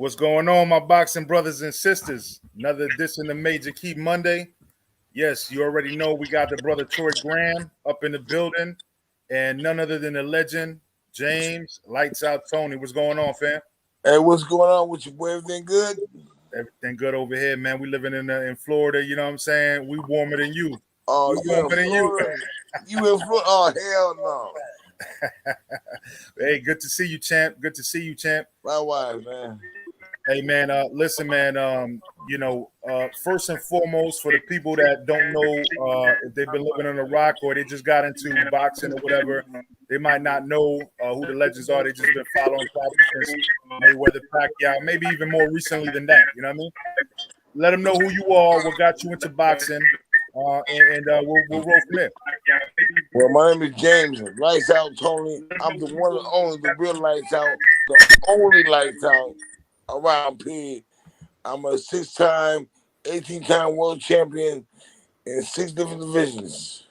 What's going on, my boxing brothers and sisters? Another edition of Major Key Monday. Yes, you already know we got the brother Troy Graham up in the building, and none other than the legend, James Lights Out Toney. What's going on, fam? Hey, what's going on with you, boy? Everything good? Everything good over here, man. We living in Florida, you know what I'm saying? We warmer than you. Oh, We warmer than you. You in Florida? Oh, hell no. Hey, good to see you, champ. Good to see you, champ. Likewise, man. Hey, man, listen, man, first and foremost, for the people that don't know if they've been living on a rock or they just got into boxing or whatever, they might not know who the legends are. They just been following probably since Mayweather, Pacquiao, maybe even more recently than that. You know what I mean? Let them know who you are, what got you into boxing, and we'll roll from there. Well, my name is James. Lights Out Toney. I'm the one and only, the real Lights Out, the only Lights Out around, period. I'm a 6-time, 18-time world champion in 6 different divisions.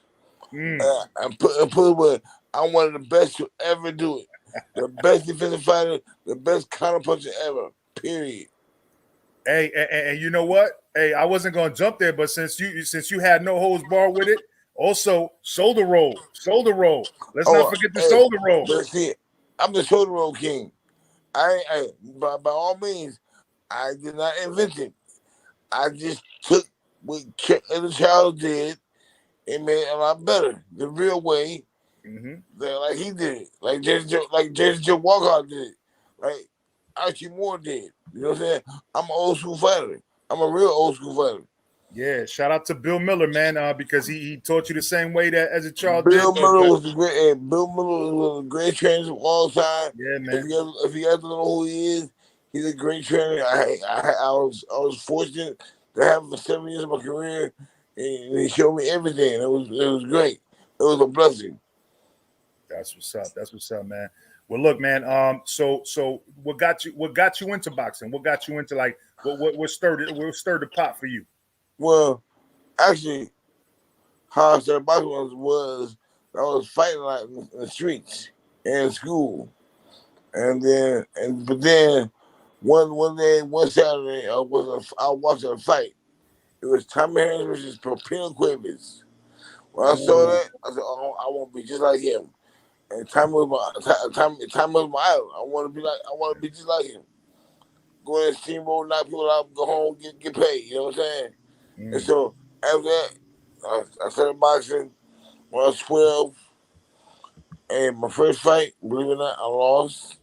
I'm one of the best to ever do it. The best defensive fighter, the best counterpuncher ever, period. Hey, and you know what? Hey, I wasn't gonna jump there, but since you had no holds barred with it, also shoulder roll. Let's not forget the shoulder roll. That's it. I'm the shoulder roll king. By all means, I did not invent it. I just took what the child did and made it a lot better. The real way, like he did it, like Jason Joe Walcott did it, like Archie Moore did. You know what I'm saying? I'm an old school fighter. I'm a real old school fighter. Yeah, shout out to Bill Miller, man, because he taught you the same way that as a child. Bill Miller was a great trainer of all time. Yeah, man. If you guys don't know who he is, he's a great trainer. I was fortunate to have him for 7 years of my career, and he showed me everything. It was great. It was a blessing. That's what's up, man. Well, look, man. So what got you into boxing? What got you into what stirred the pot for you? Well, actually, how I started boxing was I was fighting like in the streets and in school, but then one Saturday I was watching a fight. It was Tommy Harris versus Pino Cuevas. When I saw that, I said, "Oh, I want to be just like him." And Tommy was my idol. I want to be just like him. Go in steamroll, knock people out, go home, get paid. You know what I'm saying? And so after that, I started boxing when I was 12. And my first fight, believe it or not, I lost.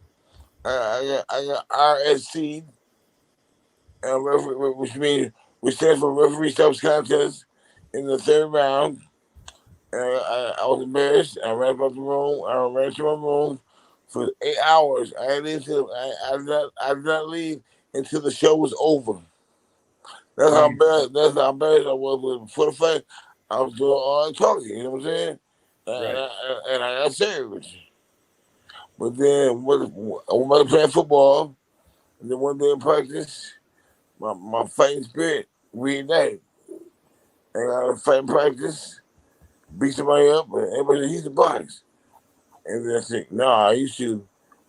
I got RSC, which stands for referee stops contest, in the 3rd round. And I was embarrassed. I ran up the room. I ran to my room for 8 hours. I did not leave until the show was over. That's how embarrassed I was before the fight. I was doing all the talking, you know what I'm saying? And I got serious. But then I was playing football, and then one day in practice, my fighting spirit reignited. And I was fighting practice, beat somebody up, and everybody said, he's a box. And then I said, I used to.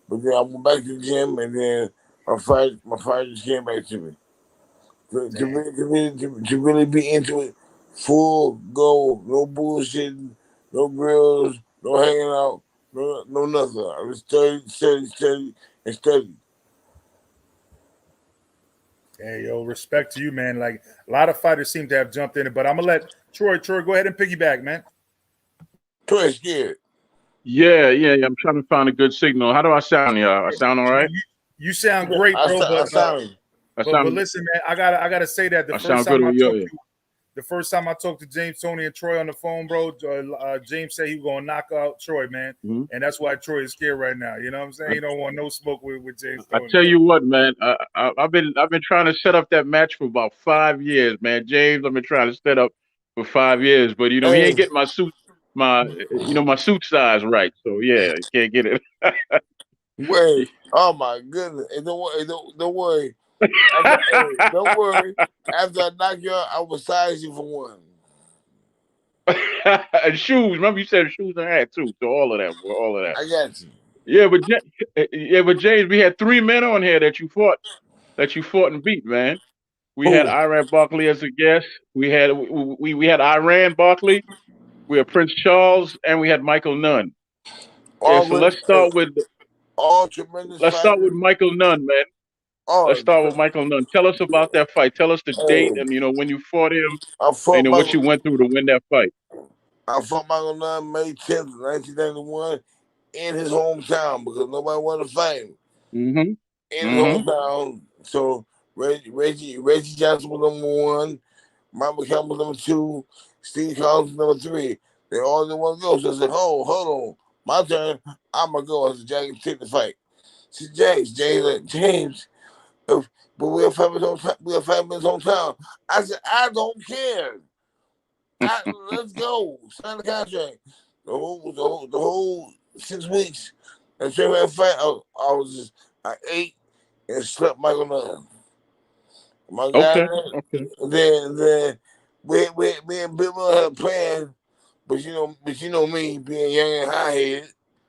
But then I went back to the gym, and then my fight just came back to me. To really be into it, full go, no bullshitting, no grills, no hanging out, no nothing. I was study. Hey, yo, respect to you, man. Like a lot of fighters seem to have jumped in it, but I'm gonna let Troy go ahead and piggyback, man. Troy scared. Yeah. I'm trying to find a good signal. How do I sound, y'all? I sound all right? You sound great, bro. But listen, man, I gotta say that the first time I talked to James, Toney, and Troy on the phone, bro, James said he was gonna knock out Troy, man, and that's why Troy is scared right now. You know what I'm saying? He don't want no smoke with James. I tell you what, man, I've been trying to set up that match for about 5 years, man. James, I've been trying to set up for 5 years, but he ain't getting my suit size right. So yeah, he can't get it. Wait, oh my goodness! Hey, don't worry. Don't worry. After I knock you out, I will size you for one. And shoes. Remember you said shoes and hat too. So all of that. I got you. Yeah, but James, we had 3 men on here that you fought that you fought and beat, man. We had Who? Iran Barkley as a guest. We had Iran Barkley. We had Prince Charles, and we had Michael Nunn. Yeah, All so great, all tremendous let's start fighters. with Michael Nunn, man. Let's All, start with Michael Nunn. Tell us about that fight. Tell us the date hey, and when you fought him I fought and what you Michael. went through to win that fight. I fought Michael Nunn May 10th, 1991, in his hometown because nobody wanted to fight him. Mm-hmm. In his Mm-hmm. hometown. So Reggie Johnson was #1, Mike McCallum was #2, Steve Collins was #3. They all didn't want to go. So I said, hold on. My turn. I'm going to go. I said, James, take the fight. I said, James, but we're 5 minutes hometown. I said, I don't care. Let's go. Sign the contract. The whole 6 weeks. And straight that fight, I ate and slept Michael Nunn. My guy, Okay. then we and Bill Miller had a plan, but you know me being young and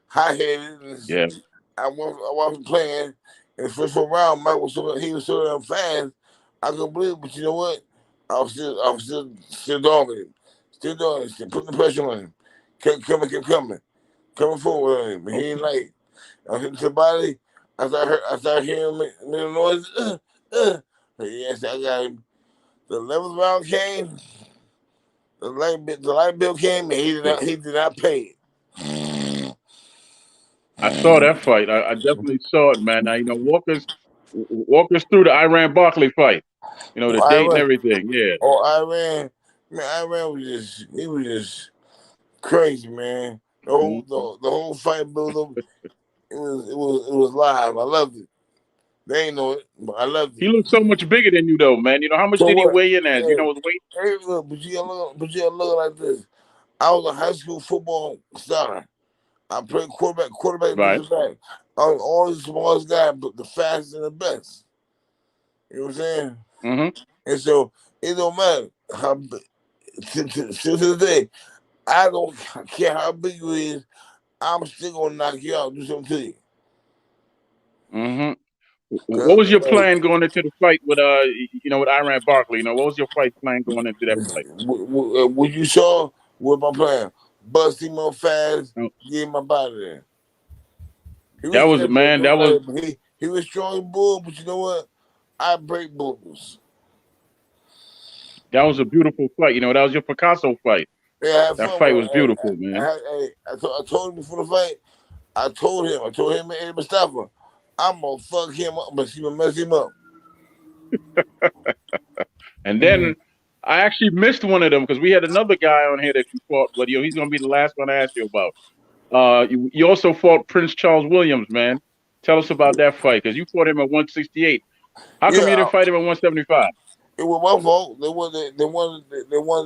high headed. Yeah. I wasn't playing. In the first 4 round, Mike was he was so damn fast. I couldn't believe it, but you know what? I was still dogging him. Still putting the pressure on him. Kept coming forward on him. But he ain't like. I hit the body. I started hearing little noises. Yes, I got him. The 11th round came. The light bill came, and he did not pay it. I saw that fight. I definitely saw it, man. Now walk us through the Iran Barkley fight. The date and everything. Yeah. Iran, man, Iran was just crazy, man. The whole fight build up, it was live. I loved it. They ain't know it, but I loved it. He looked so much bigger than you, though, man. How much did he weigh in as? Hey, His weight? Hey, look, but you gotta look like this. I was a high school football star. I played quarterback, Right. back. I was always the smallest guy, but the fastest and the best. You know what I'm saying? Mm-hmm. And so it don't matter how big. To the day, I don't care how big you is. I'm still gonna knock you out. Do something to you. Mm-hmm. What was your plan going into the fight with with Iran Barkley? What was your fight plan going into that fight? What you saw was my plan. Bust him up fast, Oh. get my body there. He was strong bull, but you know what? I break bulls. That was a beautiful fight. That was your Picasso fight. Yeah, that fight was beautiful, man. I told him before the fight. I told him and Mustafa, I'm gonna fuck him up, but she gonna mess him up. And then I actually missed one of them because we had another guy on here that you fought, but he's gonna be the last one to ask you about. You also fought Prince Charles Williams, man. Tell us about that fight because you fought him at 168. How come you didn't fight him at 175? It was my fault. They wanted the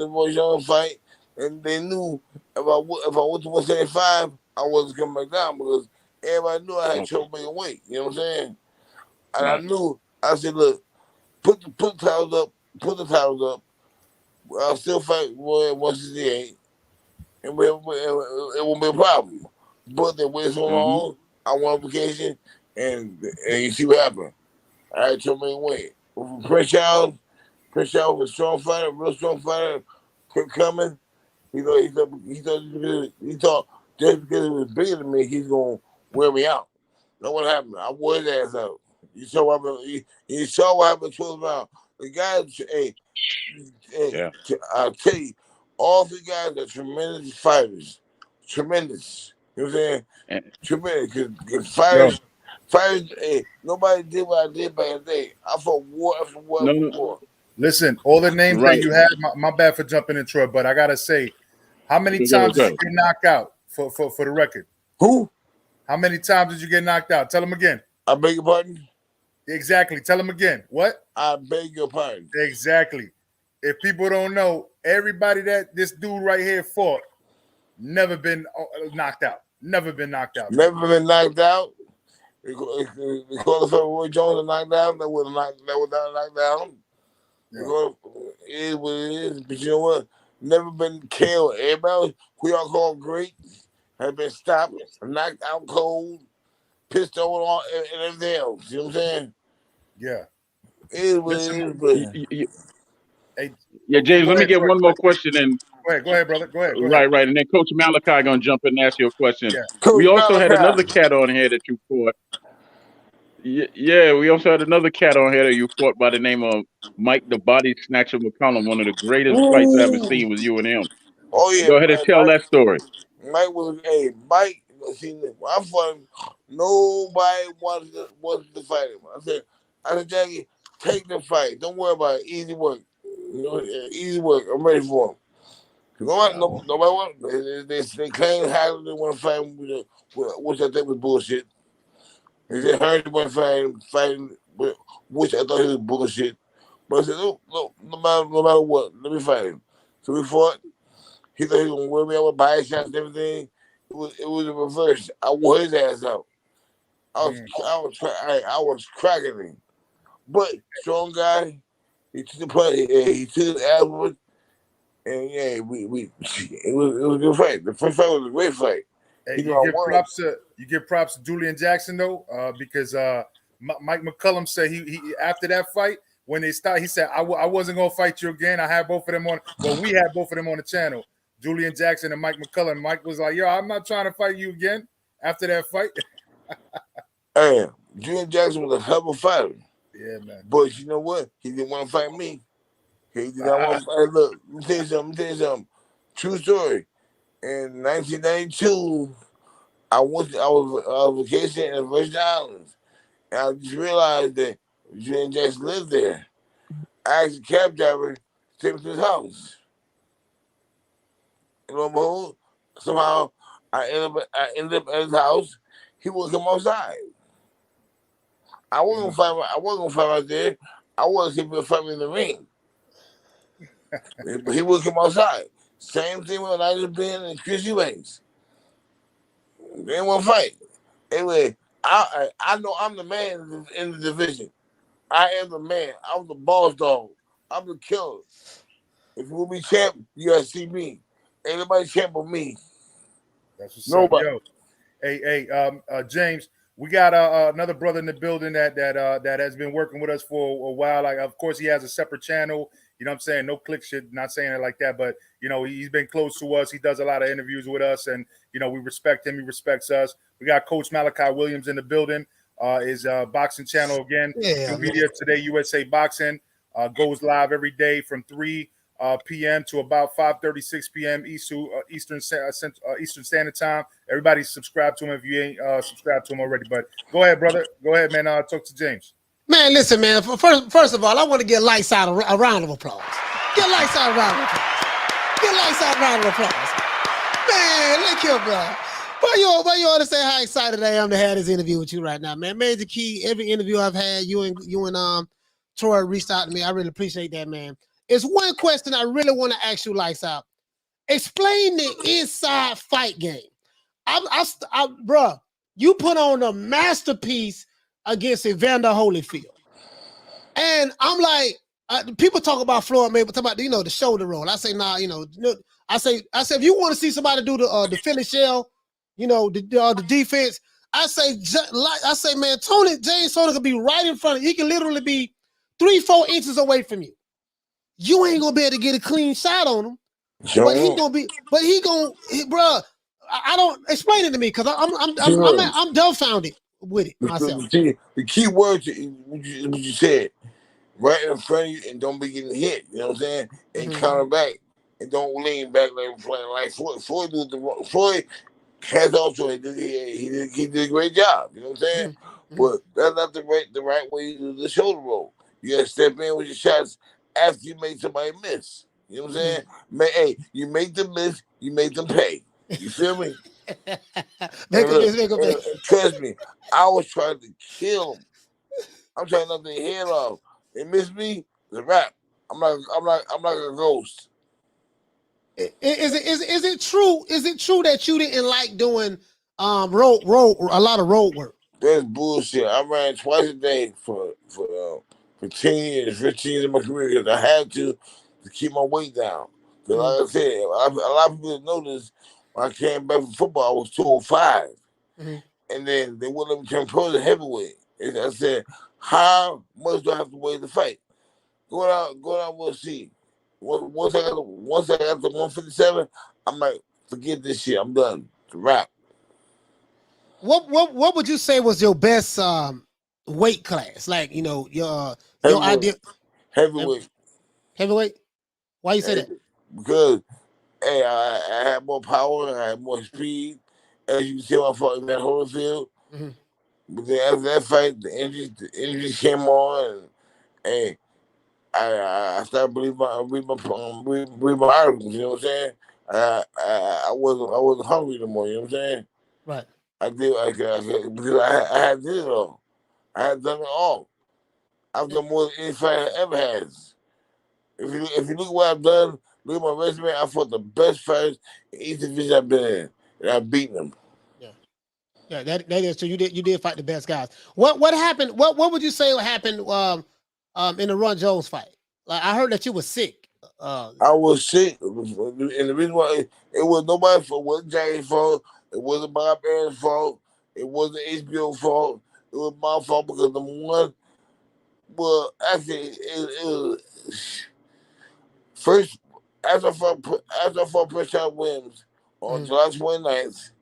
Royce Young fight, and they knew if I went to 175, I wasn't coming back down because everybody knew I had trouble making weight. You know what I'm saying? And I knew. I said, look, put the titles up. Put the titles up. I'll still fight Roy at 168, and it won't be a problem. But they waited so long. I went on vacation, and you see what happened. I had trouble making weight. Prince Charles was a strong fighter, real strong fighter. Kept coming. He thought just because he was bigger than me, he's gonna wear me out. Know what happened? I wore his ass out. You saw what happened. You saw what happened 12 rounds. The guys, I'll tell you, all 3 guys are tremendous fighters. Tremendous. You know what I'm saying? Tremendous. Because fighters. Nobody did what I did back in the day. I fought war after war after war. Listen, all the names that you had, my bad for jumping in, Troy, but I gotta say, how many times did you get knocked out for the record? Who? How many times did you get knocked out? Tell them again. I beg your pardon? Exactly. Tell them again. What? I beg your pardon. Exactly. If people don't know, everybody that this dude right here fought, never been knocked out. Never been knocked out. Never been knocked out. They call it Roy Jones and knocked down. That was not knocked down. It is what it is. But you know what? Never been killed. Everybody who y'all call great has been stopped, knocked out cold, pissed on, and everything else. You know what I'm saying? Yeah. It is what it is, but Hey, Yeah, okay, James, go let me ahead, get one more question in. go ahead, brother. Go ahead. Right, and then Coach Malachi gonna jump in and ask you a question. Yeah. We Coach also had another Malachi. cat on here that you fought. Yeah, we also had another cat on here that you fought by the name of Mike the Body Snatcher McCallum. One of the greatest fights I ever Ooh. seen was you and him. Oh yeah, Go ahead and tell that story. Mike was Mike. See, when I fought him, nobody wanted to fight him. I said, Jackie, take the fight. Don't worry about it. Easy work. Easy work. I'm ready for him. Nobody want. They claim Hagler didn't want to fight him, which I think was bullshit. They said Hearn went fighting, which I thought he was bullshit. But I said, no matter what, let me fight him. So we fought. He thought he was gonna wear me out with body shots and everything. It was a reverse. I wore his ass out. I was cracking him. But strong guy, he took the play. He took his ass, and yeah, it was a good fight. The first fight was a great fight. Hey, you give props to Julian Jackson though, because Mike McCallum said he after that fight when they started, he said I wasn't gonna fight you again. I had both of them on. Well, we had both of them on the channel. Julian Jackson and Mike McCallum. Mike was like, "Yo, I'm not trying to fight you again." After that fight, hey, Julian Jackson was a hell of a fighter. Yeah, man. But you know what? He didn't want to fight me. He did not want to fight. Look, let me tell you something. True story. In 1992, I was on vacation in the Virgin Islands, and I just realized that Julian Jackson lived there. I asked the cab driver to take me to his house. You know what I'm saying? Somehow I ended up at his house. He wouldn't come outside. I wasn't gonna fight right there. I wanted him to fight me in the ring. But he wouldn't come outside. Same thing with Elijah Ben and Chris Eubanks. They didn't want to fight. Anyway, I know I'm the man in the division. I am the man. I'm the boss dog. I'm the killer. If you will be champ, you gotta see me. Ain't nobody champ but me. That's what's Nobody. up. Yo, hey, James, we got another brother in the building that has been working with us for a while. Like, of course, he has a separate channel. You know what I'm saying? No click shit, not saying it like that, but you know, he's been close to us. He does a lot of interviews with us, and you know, we respect him. He respects us. We got Coach Malachi Williams in the building. His boxing channel again. New Media Today USA Boxing goes live every day from 3 p.m. to about 5:36 p.m. Eastern Standard Time. Everybody subscribe to him if you ain't subscribed to him already. But go ahead, brother. Go ahead, man. Talk to James. Man, listen, man. First of all, I want to get lights out a round of applause. Get lights out a round of applause. Get lights out a round of applause. Man, look here, bro. Why you ought to say how excited I am to have this interview with you right now, man. Major Key, every interview I've had, you and Troy reached out to me. I really appreciate that, man. It's one question I really want to ask you, lights out. Explain the inside fight game. Bro, you put on a masterpiece against Evander Holyfield. And I'm like, people talk about Floyd Mayweather, talk about, the shoulder roll. I say, nah, I say, if you want to see somebody do the Philly shell, the defense, I say, man, James Toney could be right in front of you. He can literally be 3-4 inches away from you. You ain't gonna be able to get a clean shot on him. Sure. But he bro. I don't explain it to me because I'm dumbfounded with it myself. The key word what you said, right in front of you and don't be getting hit. You know what I'm saying? And counter back and don't lean back like Floyd. Floyd has also he did a great job. You know what I'm saying? But that's not the right way to do the shoulder roll. You gotta step in with your shots after you make somebody miss. You know what I'm saying? Hey, you make them miss, you make them pay. You feel me? Trust me, I was trying to kill him. I'm trying to knock their head off. They miss me, it's a wrap. I'm like a ghost. Is it true? Is it true that you didn't like doing a lot of road work? That's bullshit. I ran twice a day for 10 years, 15 years of my career because I had to keep my weight down. Because like I said, a lot of people didn't know this. When I came back from football, I was 205. And then they wouldn't let me turn pro to heavyweight. I said, how much do I have to wait to fight? Go out, we'll see. Once I got to 157, I might forget this shit. I'm done. It's a wrap. What would you say was your best weight class? Like, your idea. Heavyweight. Heavyweight? Why you say that? Because I had more power, I had more speed. As you can see, I fought in that Holyfield. Mm-hmm. But then after that fight, the injuries came on, and I started reading my articles. You know what I'm saying? I wasn't hungry no more. You know what I'm saying? Right. I did because I had did it all. I had done it all. I've done more than any fight I ever has. If you look at what I've done, look at my resume. I fought the best fighters in each division I've been in, and I've beaten them. Yeah, that is true. You did fight the best guys. What happened? What would you say happened in the Ron Jones fight? Like, I heard that you were sick. I was sick, and the reason why it was nobody's fault. It wasn't Jackie's fault. It wasn't Bob Aaron's fault. It wasn't HBO's fault. It was my fault because number one, well, actually, it was first after I fought Prince Charles Williams on July 29th.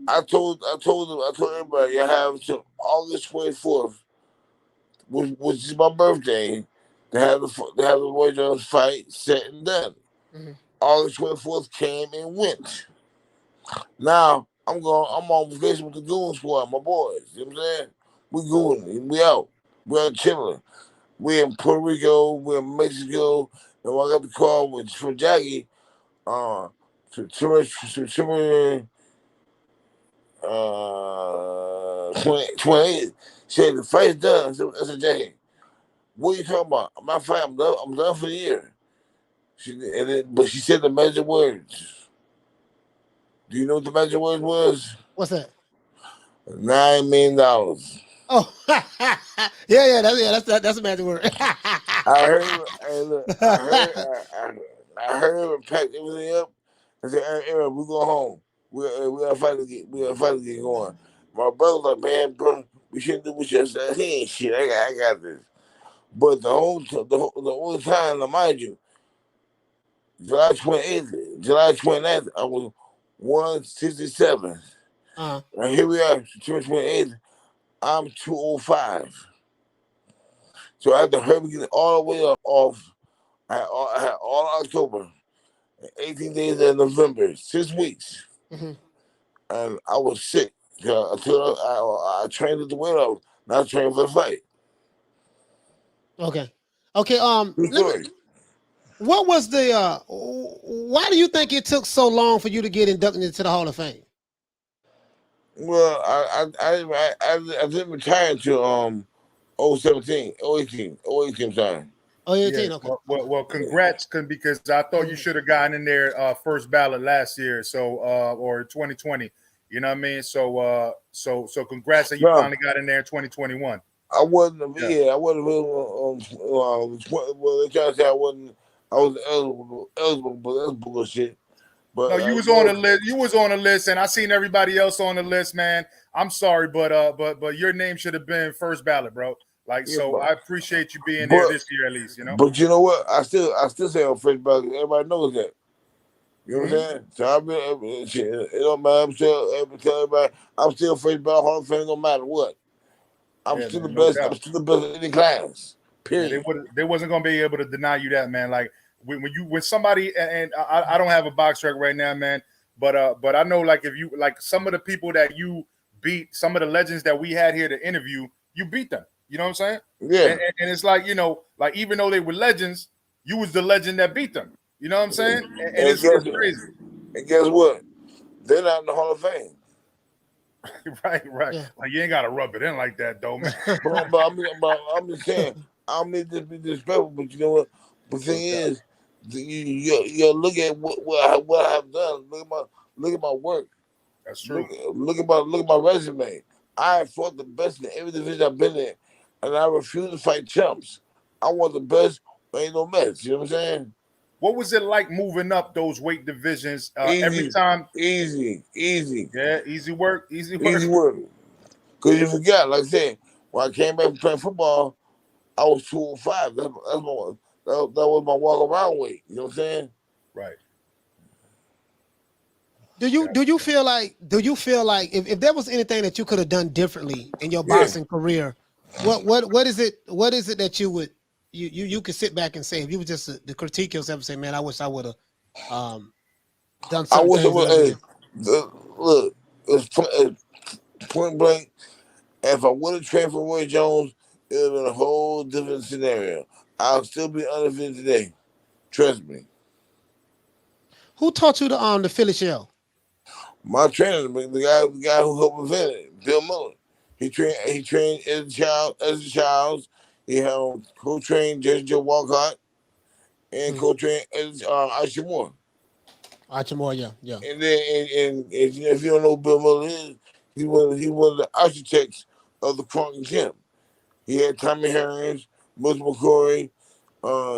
I told everybody I have until August 24th, which is my birthday, to have the Roy Jones fight set and done. Mm-hmm. August 24th came and went. Now I'm on vacation with the Goon Squad, my boys. You know what I'm saying? We gooning, we out. We're chilling. We're in Puerto Rico, we're in Mexico, and when I got the call from Jackie, to 28. She said the fight's done. I said, Jackie, what are you talking about? I'm not fighting. I'm done for the year. But she said the magic words. Do you know what the magic words was? What's that? $9 million. Oh, yeah, that's a magic word. I heard her pack everything up. I said, Aaron, we go home. We gotta fight again. We gotta fight again going. My brother like, man, bro, we shouldn't do what you said. He ain't shit. I got this. But the whole time, now mind you, July 29th, I was 167. And here we are, September 28th, I'm 205. So I had to hurry get all the way off. I had all October, 18 days in November, 6 weeks. Mm-hmm. And I was sick until I trained at the weight off. Now I trained for the fight. Okay. What was the? Why do you think it took so long for you to get inducted into the Hall of Fame? Well, I didn't retire until 018 time. Oh, 18, yeah. okay. Well, congrats, because I thought you should have gotten in there first ballot last year, so or 2020. You know what I mean? So congrats that you finally got in there in 2021. I wasn't. I wasn't. Well, they trying to say I wasn't. I was eligible, but that's bullshit. But no, you was on the list. You was on the list, and I seen everybody else on the list, man. I'm sorry, but your name should have been first ballot, bro. Like, yeah, so I appreciate you being there this year at least, you know. But you know what? I still say on first ballot. Everybody knows that. You know what I'm saying? So it don't matter. I'm tell everybody I'm still first ballot Hall of Fame. No matter what. I'm still the best. I'm still the best in any class. Period. Yeah, they wasn't gonna be able to deny you that, man. Like when somebody, and I don't have a box record right now, man. But I know, like, if you like some of the people that you beat, some of the legends that we had here to interview, you beat them. You know what I'm saying? Yeah. And it's like, you know, like, even though they were legends, you was the legend that beat them. You know what I'm saying? And it's crazy. And guess what? They're not in the Hall of Fame. Right. Yeah. Like, you ain't gotta rub it in like that, though, man. but I'm just saying, I don't mean to be disrespectful, but you know what? The thing is, you look at what I've done. Look at my work. That's true. Look at my resume. I have fought the best in every division I've been in, and I refuse to fight chumps. I want the best. Ain't no mess. You know what I'm saying? What was it like moving up those weight divisions every time? Easy. Yeah, easy work. Easy work. Because you forgot, like I said, when I came back from playing football, I was 205. That was my walk around weight. You know what I'm saying? Right. Do you feel like if there was anything that you could have done differently in your Yeah. boxing career, what is it that you would you could sit back and say if you were just to critique yourself and say, man, I wish I would have done I certain wish it things. was. Look, it's point blank. If I would have trained for Roy Jones, it would have been a whole different scenario. I'll still be undefeated today. Trust me. Who taught you the Philly shell? My trainer, the guy who helped invent it, Bill Miller. He trained as a child. He co-trained Jesse Joe Walcott and co-trained as Archie Moore. Archie Moore, yeah. And then, and if you don't know who Bill Miller is, he was the architects of the Kronk Gym. He had Tommy Harris, Mus McCory,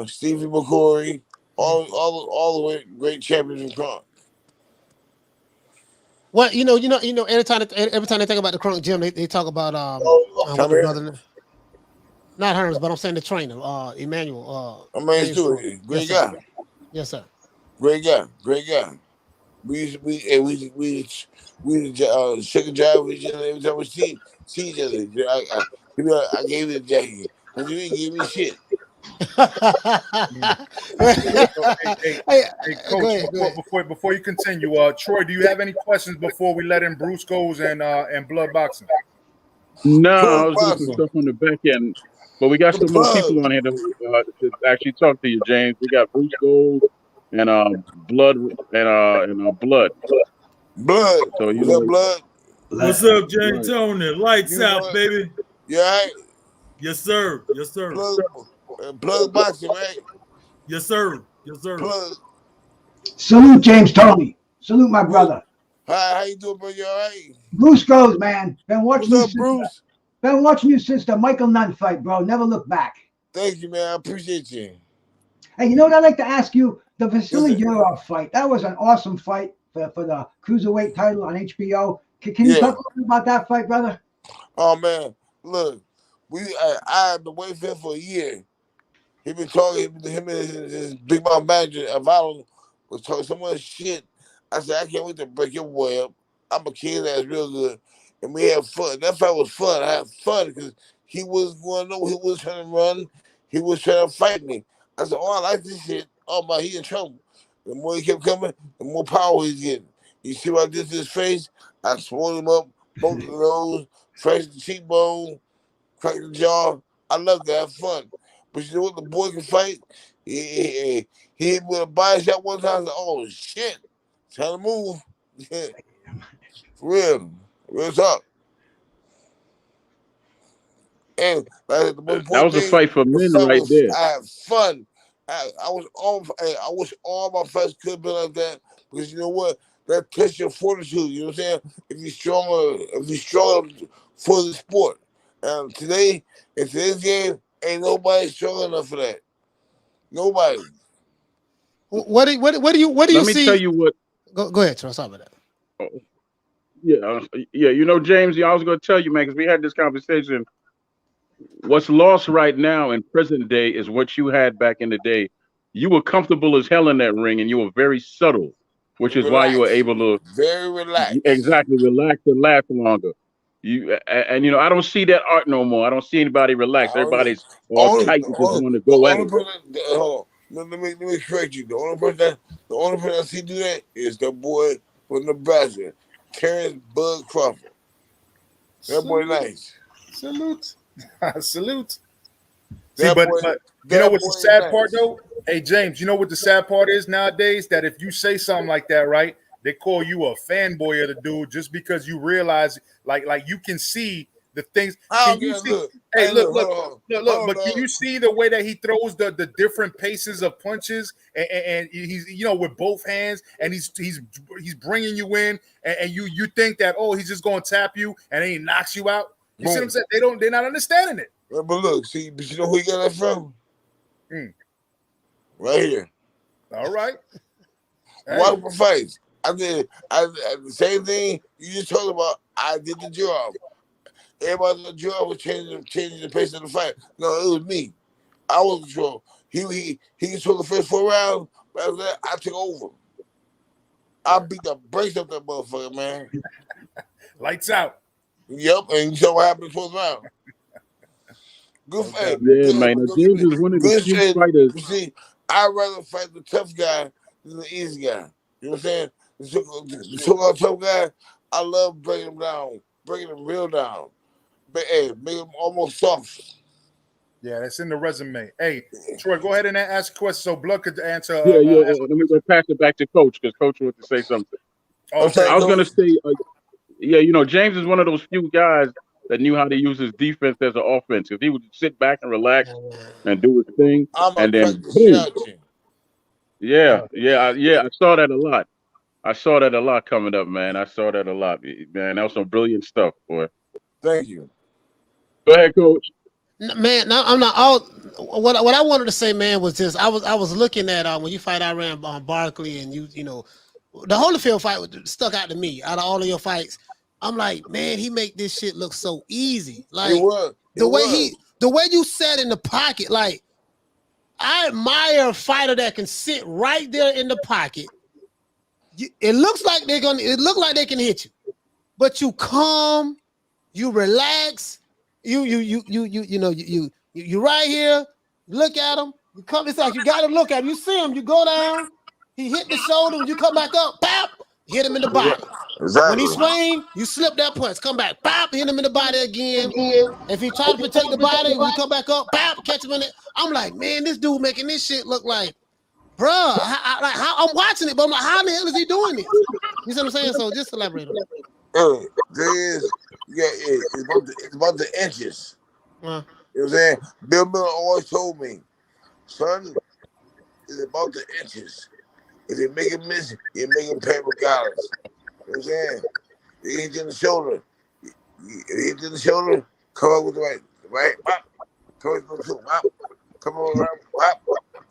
Stevie McCory, all the way great champions in Kronk. Well, you know, every time they think about the Kronk Gym, they talk about what the brother, not Herms, but I'm saying the trainer, Emmanuel. Stewart, great guy. Yes, sir. Great guy. We shake and drive with each other every time we see each other. I gave you the jacket, but you didn't give me shit. Hey, Coach, before you continue, Troy, do you have any questions before we let in Bruce Goes and blood boxing? No, I was doing some stuff on the back end, but we got some more people on here to actually talk to you, James. We got Bruce Gold and blood and blood. Blood. So you know, blood. What's up, Jay Toney? Lights out, baby. You all right? Yes, sir. Yes, sir. Plug boxing, right? Yes, sir. Yes, sir. Plug. Salute, James Toney. Salute, my brother. Hi, how you doing, bro? You all right? Bruce Goes, man. Been watching What's up, Bruce? Been watching you since the Michael Nunn fight, bro. Never look back. Thank you, man. I appreciate you. Hey, you know what I'd like to ask you? The Vasily Yurov fight. That was an awesome fight for the cruiserweight title on HBO. Can you talk a little bit about that fight, brother? Oh man, look, I had been waiting for him for a year. He been talking, him and his big mouth manager, Avalo, was talking so much shit. I said, I can't wait to break your boy up. I'm a kid that's real good. And we had fun. That fight was fun. I had fun because he was going to know he was trying to run. He was trying to fight me. I said, oh, I like this shit. Oh, my, he in trouble. The more he kept coming, the more power he's getting. You see what I did to his face? I swole him up, both the nose, scratched the cheekbone, cracked the jaw. I love to have fun. But you know what? The boy can fight. He hit me with a body shot one time. I said, oh, shit. Time to move. For real talk. And like, the most that was a fight for men right there. I had fun. I wish all my fights could have been like that because you know what? That tests your fortitude. You know what I'm saying? If you're strong for the sport. In today's game, ain't nobody strong enough for that. Nobody. What do you see? Let me tell you what. Go ahead, Troy. Sorry about that. Oh, yeah. You know, James, I was going to tell you, man, because we had this conversation. What's lost right now in present day is what you had back in the day. You were comfortable as hell in that ring, and you were very subtle, which is why you were able to very relaxed. Exactly, relax and last longer. And you know, I don't see that art no more. I don't see anybody relaxed. Everybody's all tight and just want to go at it. Hold on. Let me correct you. The only person I see do that is the boy from Nebraska, Terrence Bud Crawford. That boy nice. Salute. Salute. See, That but boy, you know what's the sad nice. part though? Hey James, you know what the sad part is nowadays? That if you say something like that, right, they call you a fanboy of the dude just because you realize like you can see the things. Can you see? Look. Hey, look. Hold But on. can you see the way that he throws the different paces of punches and he's with both hands and he's bringing you in and you think that he's just going to tap you and then he knocks you out. You see what I'm saying? They're not understanding it. But look, see, but you know who he got that from? Right here. All right. Hey. Watch my fights. I did the same thing you just talked about. I did the job. Everybody thought Joe was changing the pace of the fight. No, it was me. I was in control. He controlled the first 4 rounds, but after that, I took over. I beat the brakes up that motherfucker, man. Lights out. Yep, and you saw what happened in the 12th round. Good fight. Yeah, man. James is one of the few fighters. You see, I'd rather fight the tough guy than the easy guy. You know what I'm saying? The so-called tough guy, I love breaking him down, breaking him real down. But hey, make him almost soft. Yeah, that's in the resume. Hey, Troy, go ahead and ask a question so Blood could answer. Let me go pass it back to Coach because Coach wants to say something. Okay. I was going to say, James is one of those few guys that knew how to use his defense as an offense. If he would sit back and relax and do his thing, and then boom. Yeah. I saw that a lot. I saw that a lot coming up, man. I saw that a lot, man. That was some brilliant stuff, boy. Thank you. Go ahead, Coach. Man, now I'm not all. What I wanted to say, man, was this. I was looking at when you fight Iran Barkley and you know the Holyfield fight stuck out to me out of all of your fights. I'm like, man, he make this shit look so easy. Like the way you sat in the pocket. Like I admire a fighter that can sit right there in the pocket. It looks like they can hit you, but you calm, you relax. You right here. Look at him. You come. It's like you got to look at him. You see him. You go down. He hit the shoulder. When you come back up, pop, hit him in the body. Exactly. When he swing, you slip that punch. Come back, pop, hit him in the body again. If he try to protect the body, when you come back up, pop, catch him in it. I'm like, man, this dude making this shit look like, bruh. I'm watching it, but I'm like, how the hell is he doing this? You see what I'm saying? So just elaborate on that. It's about the inches. You know what I'm saying? Bill Miller always told me, son, it's about the inches. If you make him miss, you make him pay regardless. You know what I'm saying? He hit you in the shoulder. Come up with the right, whop. Come up with the hook, whop. Come on around, whop.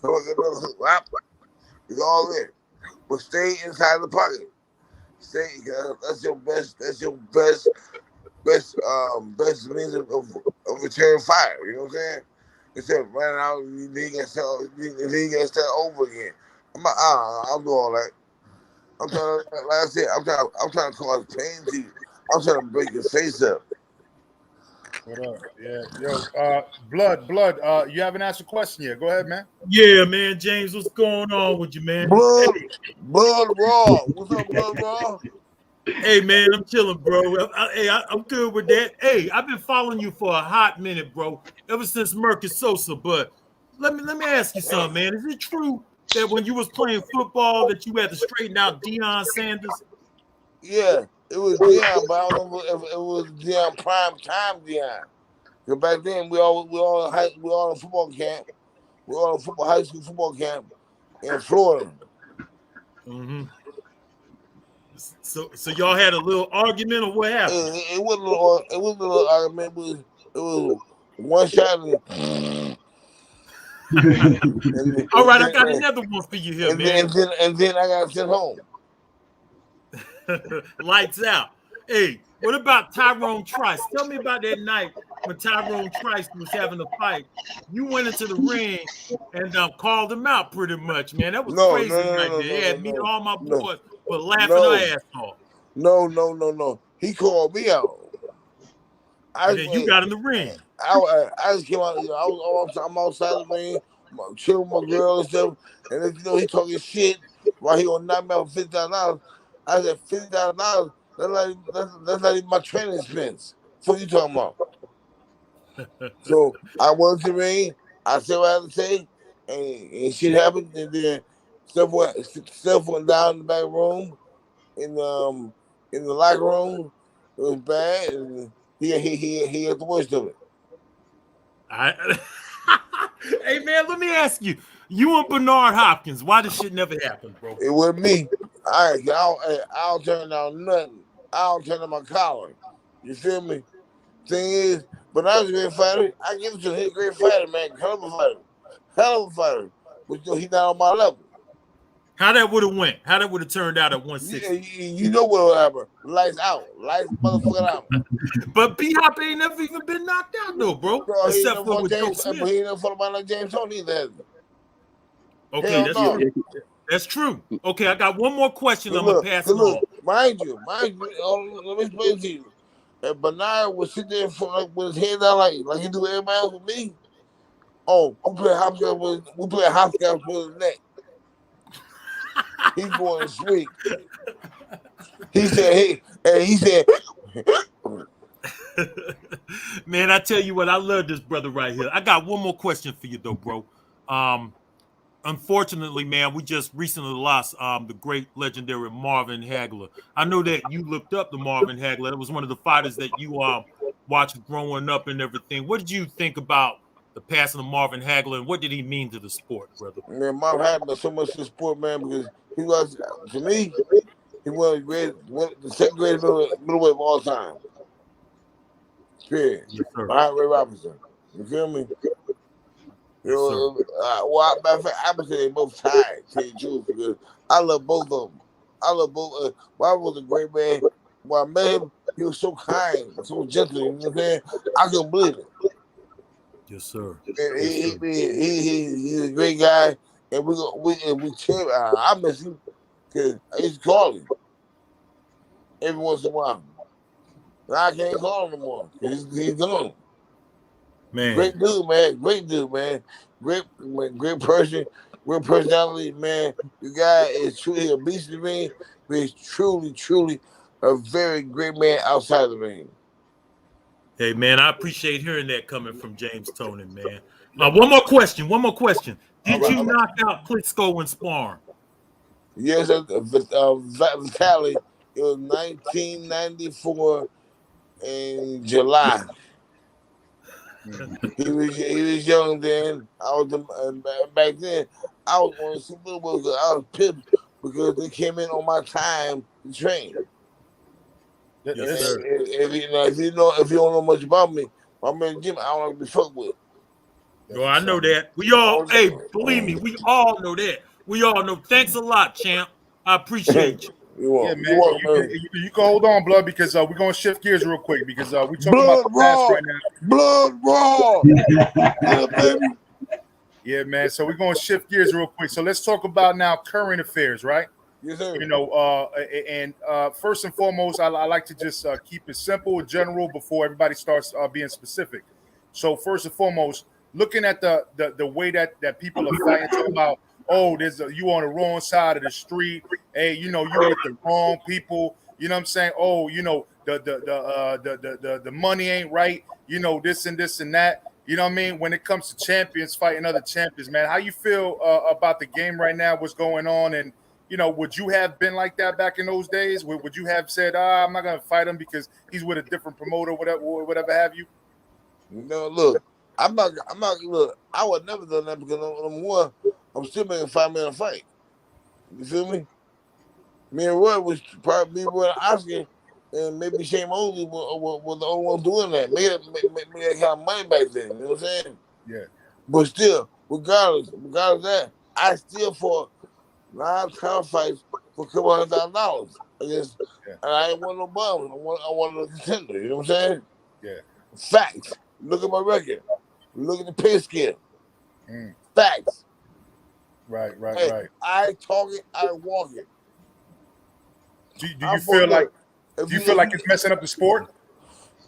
Come up with another hook, whop. It's all there. But stay inside the pocket. That's your best means of return fire. You know what I'm saying? Instead of running out, then you got to start over again. I'll do all that. I'm trying to, like I said, I'm trying to cause pain to you. I'm trying to break your face up. What up? Yeah, yo, Blood. You haven't asked a question yet. Go ahead, man. Yeah, man, James, what's going on with you, man? Blood Raw. What's up, Blood Raw? Hey, man, I'm chilling, bro. I'm good with that. Hey, I've been following you for a hot minute, bro. Ever since Marcus Sosa. But let me ask you something, man. Is it true that when you was playing football that you had to straighten out Deion Sanders? Yeah, it was Deion, but I don't know if it was Deion prime time Deion. Because back then we all in football camp. We all in high school football camp in Florida. Mm-hmm. So y'all had a little argument, or what happened? It wasn't a little argument. It was one shot. All right, I got another one for you here, man. And then I got sent home. Lights out. Hey, what about Tyrone Trice? Tell me about that night when Tyrone Trice was having a fight. You went into the ring and called him out pretty much, man. That was crazy right there. He had me and all my boys were laughing our ass off. No. He called me out. And then you got in the ring. I just came out. I'm outside the ring, chilling with my girl and stuff. And then, he talking shit while he gonna knock me out for $50,000. I said $50,000. That's not even my training expense. What you talking about? So I went to the ring. I said what I had to say, and shit happened. And then stuff went down in the back room, in the locker room. It was bad, and he had the worst of it. Hey man, let me ask you. You and Bernard Hopkins, why this shit never happened, bro? It wasn't me. I'll turn down nothing. I'll turn down my collar. You feel me? Thing is, but I was a great fighter. I give it to him. He's a great fighter, man. Hell of a fighter. But he's not on my level. How that would have went? How that would have turned out at 160? You know what will happen? Lights out, lights motherfucker out. But B-Hop ain't never even been knocked out though, bro. Bro, he Except ain't for no with Joe James, Smith. but he ain't no fun like James Toney then. Okay, Hell no. That's true. Okay, I got one more question. I'm Look, gonna pass it on. mind you, let me explain to you. If Bernard would sit there with his head down like he do everybody else with me, oh, we play hopscotch with his neck. He's going to sleep. He said, Man, I tell you what, I love this brother right here. I got one more question for you though, bro. Unfortunately, man, we just recently lost the great legendary Marvin Hagler. I know that you looked up to Marvin Hagler. It was one of the fighters that you watched growing up and everything. What did you think about the passing of Marvin Hagler, and what did he mean to the sport, brother? man, Marvin Hagler so much to the sport, man, because he was, to me, he was the second greatest middleweight of all time. Period. Yes, sir. Behind Ray Robinson. You feel me? Matter of fact, I would say they both tied, to tell you the truth, because I love both of them. I love both. Marvin was a great man. When I met him, he was so kind, so gentle. You know what I'm saying? I couldn't believe it. Yes, sir. He's a great guy, and we cheer. I miss him because I used to call him every once in a while. Now I can't call him no more. He's gone. Man, great dude, man. Great dude, man. Great person. Great personality, man. The guy is truly a beast to me, but he's truly a very great man outside the ring. hey, man, I appreciate hearing that coming from James Toney, man. One more question. Did you knock out Klitschko in sparring? Yes, Vitaly. It was 1994 in July. He was young then. I was back then. I was on the Super Bowl because I was pissed because they came in on my time to train. Yes, sir. If you don't know much about me, my man Jim, I don't like to be fucked with. Oh, I know that. We all, believe me, we all know that. We all know. Thanks a lot, champ. I appreciate you. Yeah, man. You can hold on, blood, because we're gonna shift gears real quick because we're talking about the past right now. Blood raw. Yeah, baby. Yeah, man. So we're gonna shift gears real quick. So let's talk about now current affairs, right? Yes, sir. You know, first and foremost, I like to just keep it simple and general before everybody starts being specific. So first and foremost, looking at the way that people are fighting, talking about, oh, you on the wrong side of the street. Hey, you know, you with the wrong people. You know what I'm saying? Oh, you know, the money ain't right. You know, this and that. You know what I mean? When it comes to champions fighting other champions, man, how you feel about the game right now? What's going on? And you know, would you have been like that back in those days? Would you have said, I'm not gonna fight him because he's with a different promoter, whatever have you? No, look, I'm not. Look, I would never done that because number one, I'm still making 5 million a fight. You feel me? Me and Roy was probably Roy and Oscar, and maybe Shane Mosley was the only one doing that. Made that kind of money back then. You know what I'm saying? Yeah. But still, regardless of that, I still fought 9 title fights for a couple $100,000 against, and I ain't want no bums. I wanted a contender. You know what I'm saying? Yeah. Facts. Look at my record. Look at the pay scale. Facts. Right. Hey, I talk it, I walk it. Do you feel like it's messing up the sport?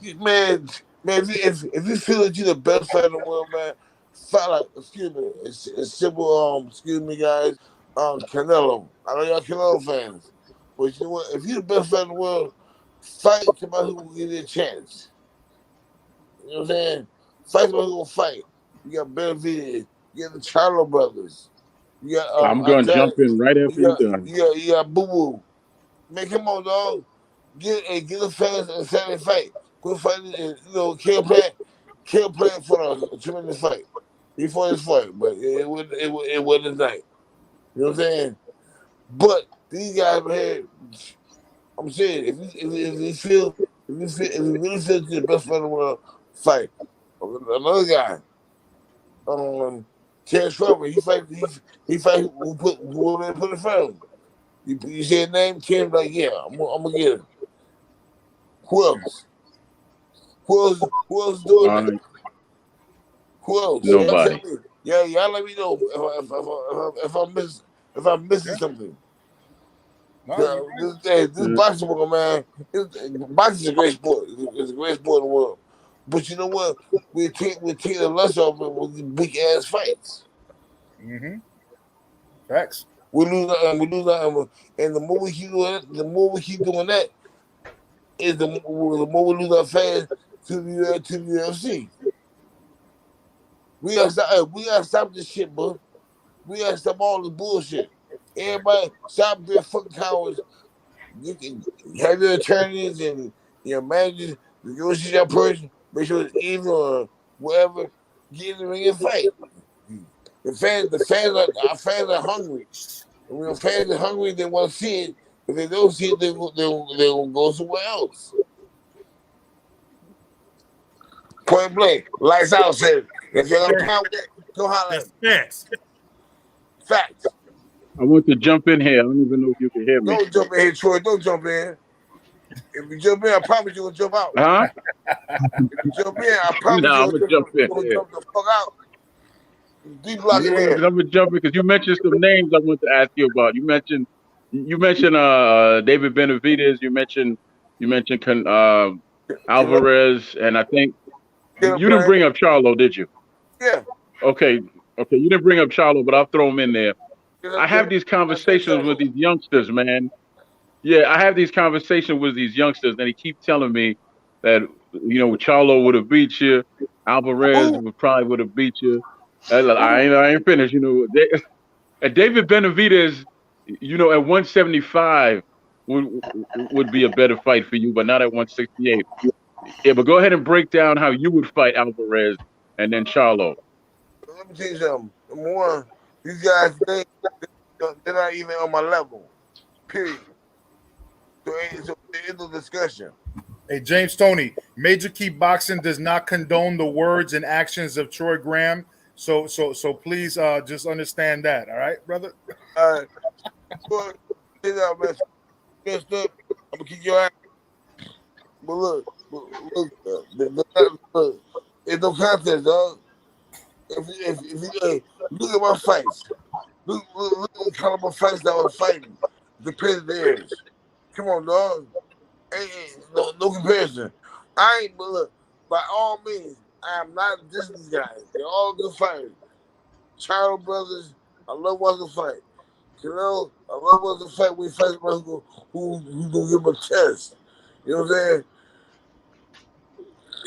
Man, if you feel that you're the best fighter in the world, man, fight like, excuse me, it's simple. Excuse me, guys. Canelo. I know y'all Canelo fans, but you know what? If you're the best fighter in the world, fight somebody who will give you a chance. You know what I'm saying? Fight somebody who will fight. You got Benavidez. You got the Charlo brothers. You got. I'm going to jump in right after you're done. You got Boo Boo. Man, come on, dog. Get the fans and Saturday fight. Quit fighting, kill plan for a tremendous fight. He fought his fight, but it wasn't his night. You know what I'm saying? But these guys here, I'm saying, if you really feel you're the best fighter in the world, fight. Another guy, Terrence Crawford, he fight who put in front of him. You say his name, Terrence like, yeah, I'm gonna get him. Who else? Who else doing that? Who else? Nobody. Y'all let me know if I'm missing something. This boxing world, man. Boxing is a great sport. It's a great sport in the world. But you know what? We take the less off it with these big ass fights. Mm-hmm. Facts. We lose that, and the more we keep doing that, is the more we lose our fans to the UFC. We gotta stop this shit, bro. We gotta stop all the bullshit. Everybody, stop being fucking cowards. You can have your attorneys and your managers negotiate that person, make sure it's even or whatever. Get in the ring and fight. Our fans are hungry. And when the fans are hungry, they want to see it. If they don't see it, they'll go somewhere else. Point blank, lights out. Said, if you're gonna count that, go holler. Facts. I want to jump in here. I don't even know if you can hear me. Don't jump in here, Troy. Don't jump in. If you jump in, I promise you'll jump out. Huh? If you jump in, I promise I'm gonna jump in. Jump the fuck out. Deep block in there. I'm gonna jump in because you mentioned some names I want to ask you about. You mentioned David Benavidez. You mentioned Alvarez, and I think you didn't bring up Charlo, did you? Yeah. Okay. You didn't bring up Charlo, but I'll throw him in there. I have these conversations with these youngsters, man. Yeah, I have these conversations with these youngsters, and they keep telling me that Charlo would have beat you, Alvarez would have beat you. I ain't finished. David Benavidez, at 175 would be a better fight for you, but not at 168. Yeah, but go ahead and break down how you would fight Alvarez and then Charlo. Let me tell you something. Number one, these guys, they're not even on my level. Period. So there is no discussion. Hey, James Toney, Major Key Boxing does not condone the words and actions of Troy Graham. So please just understand that. All right, brother? All right. I'm going to kick your ass. But look, it's no contest, dog. If you look at my fights, look at the caliber fights that I was fighting. The theirs. Come on, dog. Ain't no comparison. But look, by all means, I am not dissing these guys. They're all good fighters. Child brothers, I love watching fight. Canelo, I love watching fight. We fight somebody who gonna give them a test. You know what I'm saying?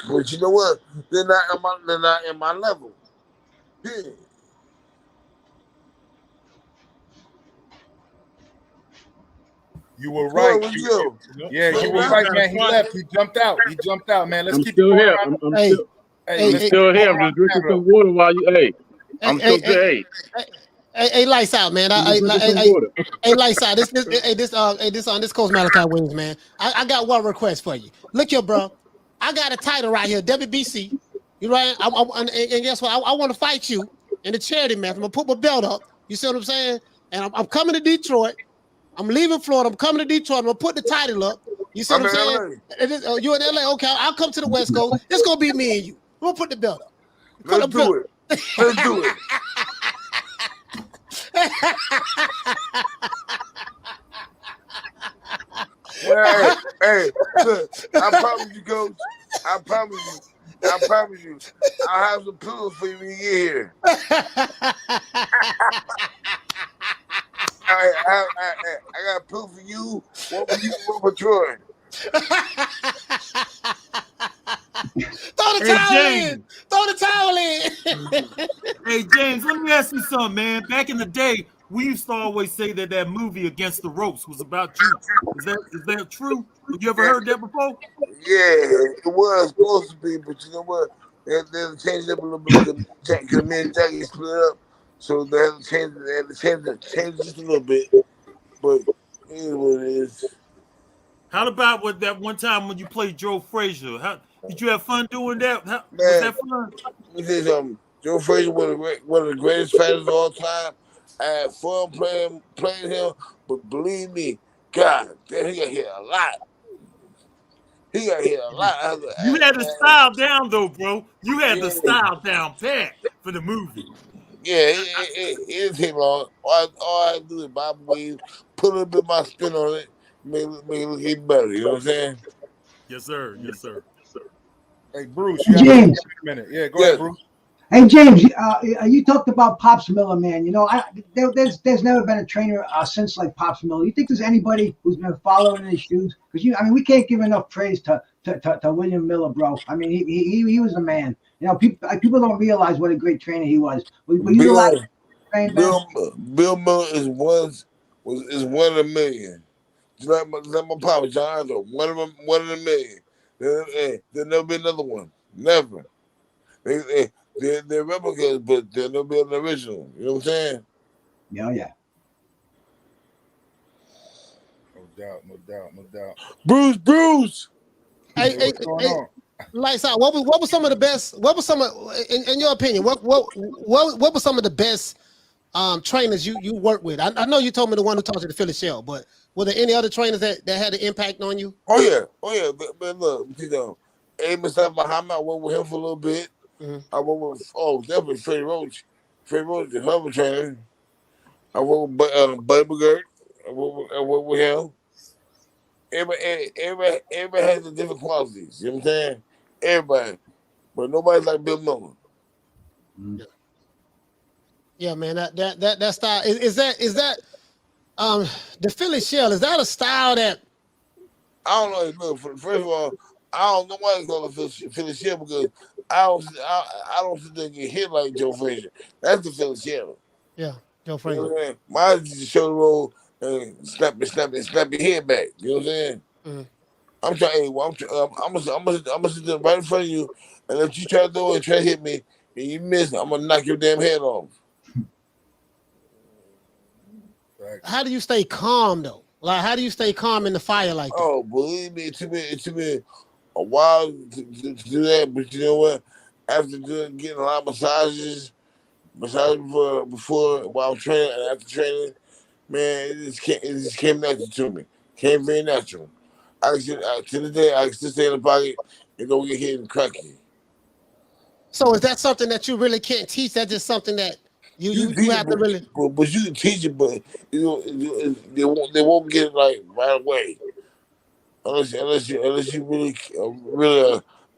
But you know what? They're not in my level. Yeah. You were right. You were right, man. He left. He jumped out, man. Let's keep still it here. going. I'm still here. I'm just drinking some water while you. Hey, I'm still good. Hey, lights out, man. Hey, lights out. This Coach Malachi Williams, man. I got one request for you. Look here, bro. I got a title right here, WBC. You right? And guess what? I want to fight you in the charity match. I'm gonna put my belt up. You see what I'm saying? And I'm coming to Detroit. I'm leaving Florida. I'm coming to Detroit. I'm gonna put the title up. You see what I'm saying? You in LA? Okay, I'll come to the West Coast. It's gonna be me and you. We'll put the belt up. Let's do it. Hey, look, I promise you, Coach. I promise you. I'll have some pillows for you when you get here. I got a pillow for you, one for you, one for Troy. Throw the towel in. Hey, James, let me ask you something, man. Back in the day, we used to always say that movie Against the Ropes was about you. Is that true? Have you ever heard that before? Yeah, it was supposed to be, but you know what? They changed it up a little bit because me and Jackie split up. So they had to change it just a little bit. But it is what it is. How about with that one time when you played Joe Frazier? Did you have fun doing that? Was that fun? Let me say something. Joe Frazier was one of the greatest fighters of all time. I had fun playing him, but believe me, God, damn, he got hit a lot. He got hit a lot. You had the style down though, bro. You had the Yeah, style down pat for the movie. yeah, it didn't take long. All I do is bob wave, put a little bit of my spin on it, make it look even better. You know what I'm saying? Yes, sir. Yes, sir. Hey, Bruce, Hey, you have a James. minute. Yeah, go Yeah. ahead, Bruce. Hey James, you talked about Pops Miller, man. You know, there's never been a trainer since like Pops Miller. You think there's anybody who's been following in his shoes? Because we can't give enough praise to William Miller, bro. I mean, he was the man. You know, people don't realize what a great trainer he was. Were you the last trained, man? Bill Miller is one of a million. Just like my papa John, one of a million. There'll never be another one. Never. They're replicas, but they'll never be an original. You know what I'm saying? Yeah. No doubt. Bruce. Hey, Hey, what's going on? lights out. What was some of the best? What was some of, in your opinion? What were some of the best trainers you worked with? I know you told me the one who taught you the Philly Shell, but were there any other trainers that had an impact on you? Oh yeah. But look, Mustafa Muhammad, I worked with him for a little bit. Mm-hmm. I worked with definitely Freddie Roach. Freddie Roach, the hell of a trainer. I worked with Buddy McGirt. I worked with him. Everybody has the different qualities. You know what I'm saying? Everybody, but nobody's like Bill Miller. Yeah, man. That style is that the Philly Shell, is that a style that I don't know. Look, first of all, I don't know why they call it Philly Shell because I don't think they get hit like Joe Frazier. That's the Philly Shell. yeah, Joe You know Frazier? what I'm saying? Mine is just show the roll and snap your head back. You know what I'm saying? Mm-hmm. I'm trying. Hey, well, I'm gonna sit there right in front of you, and if you try to throw it and try to hit me and you miss, I'm gonna knock your damn head off. How do you stay calm though? Like, how do you stay calm in the fire like that? Oh, believe me, it took me a while to do that, but you know what? After getting a lot of massages before while I'm training and after training, man, it just came natural to me. Came very natural. To this day, I can still stay in the pocket and don't get hit and crack you. So is that something that you really can't teach? That's just something that you teach have it, to really. but you can teach it, but they won't get it like right away unless you really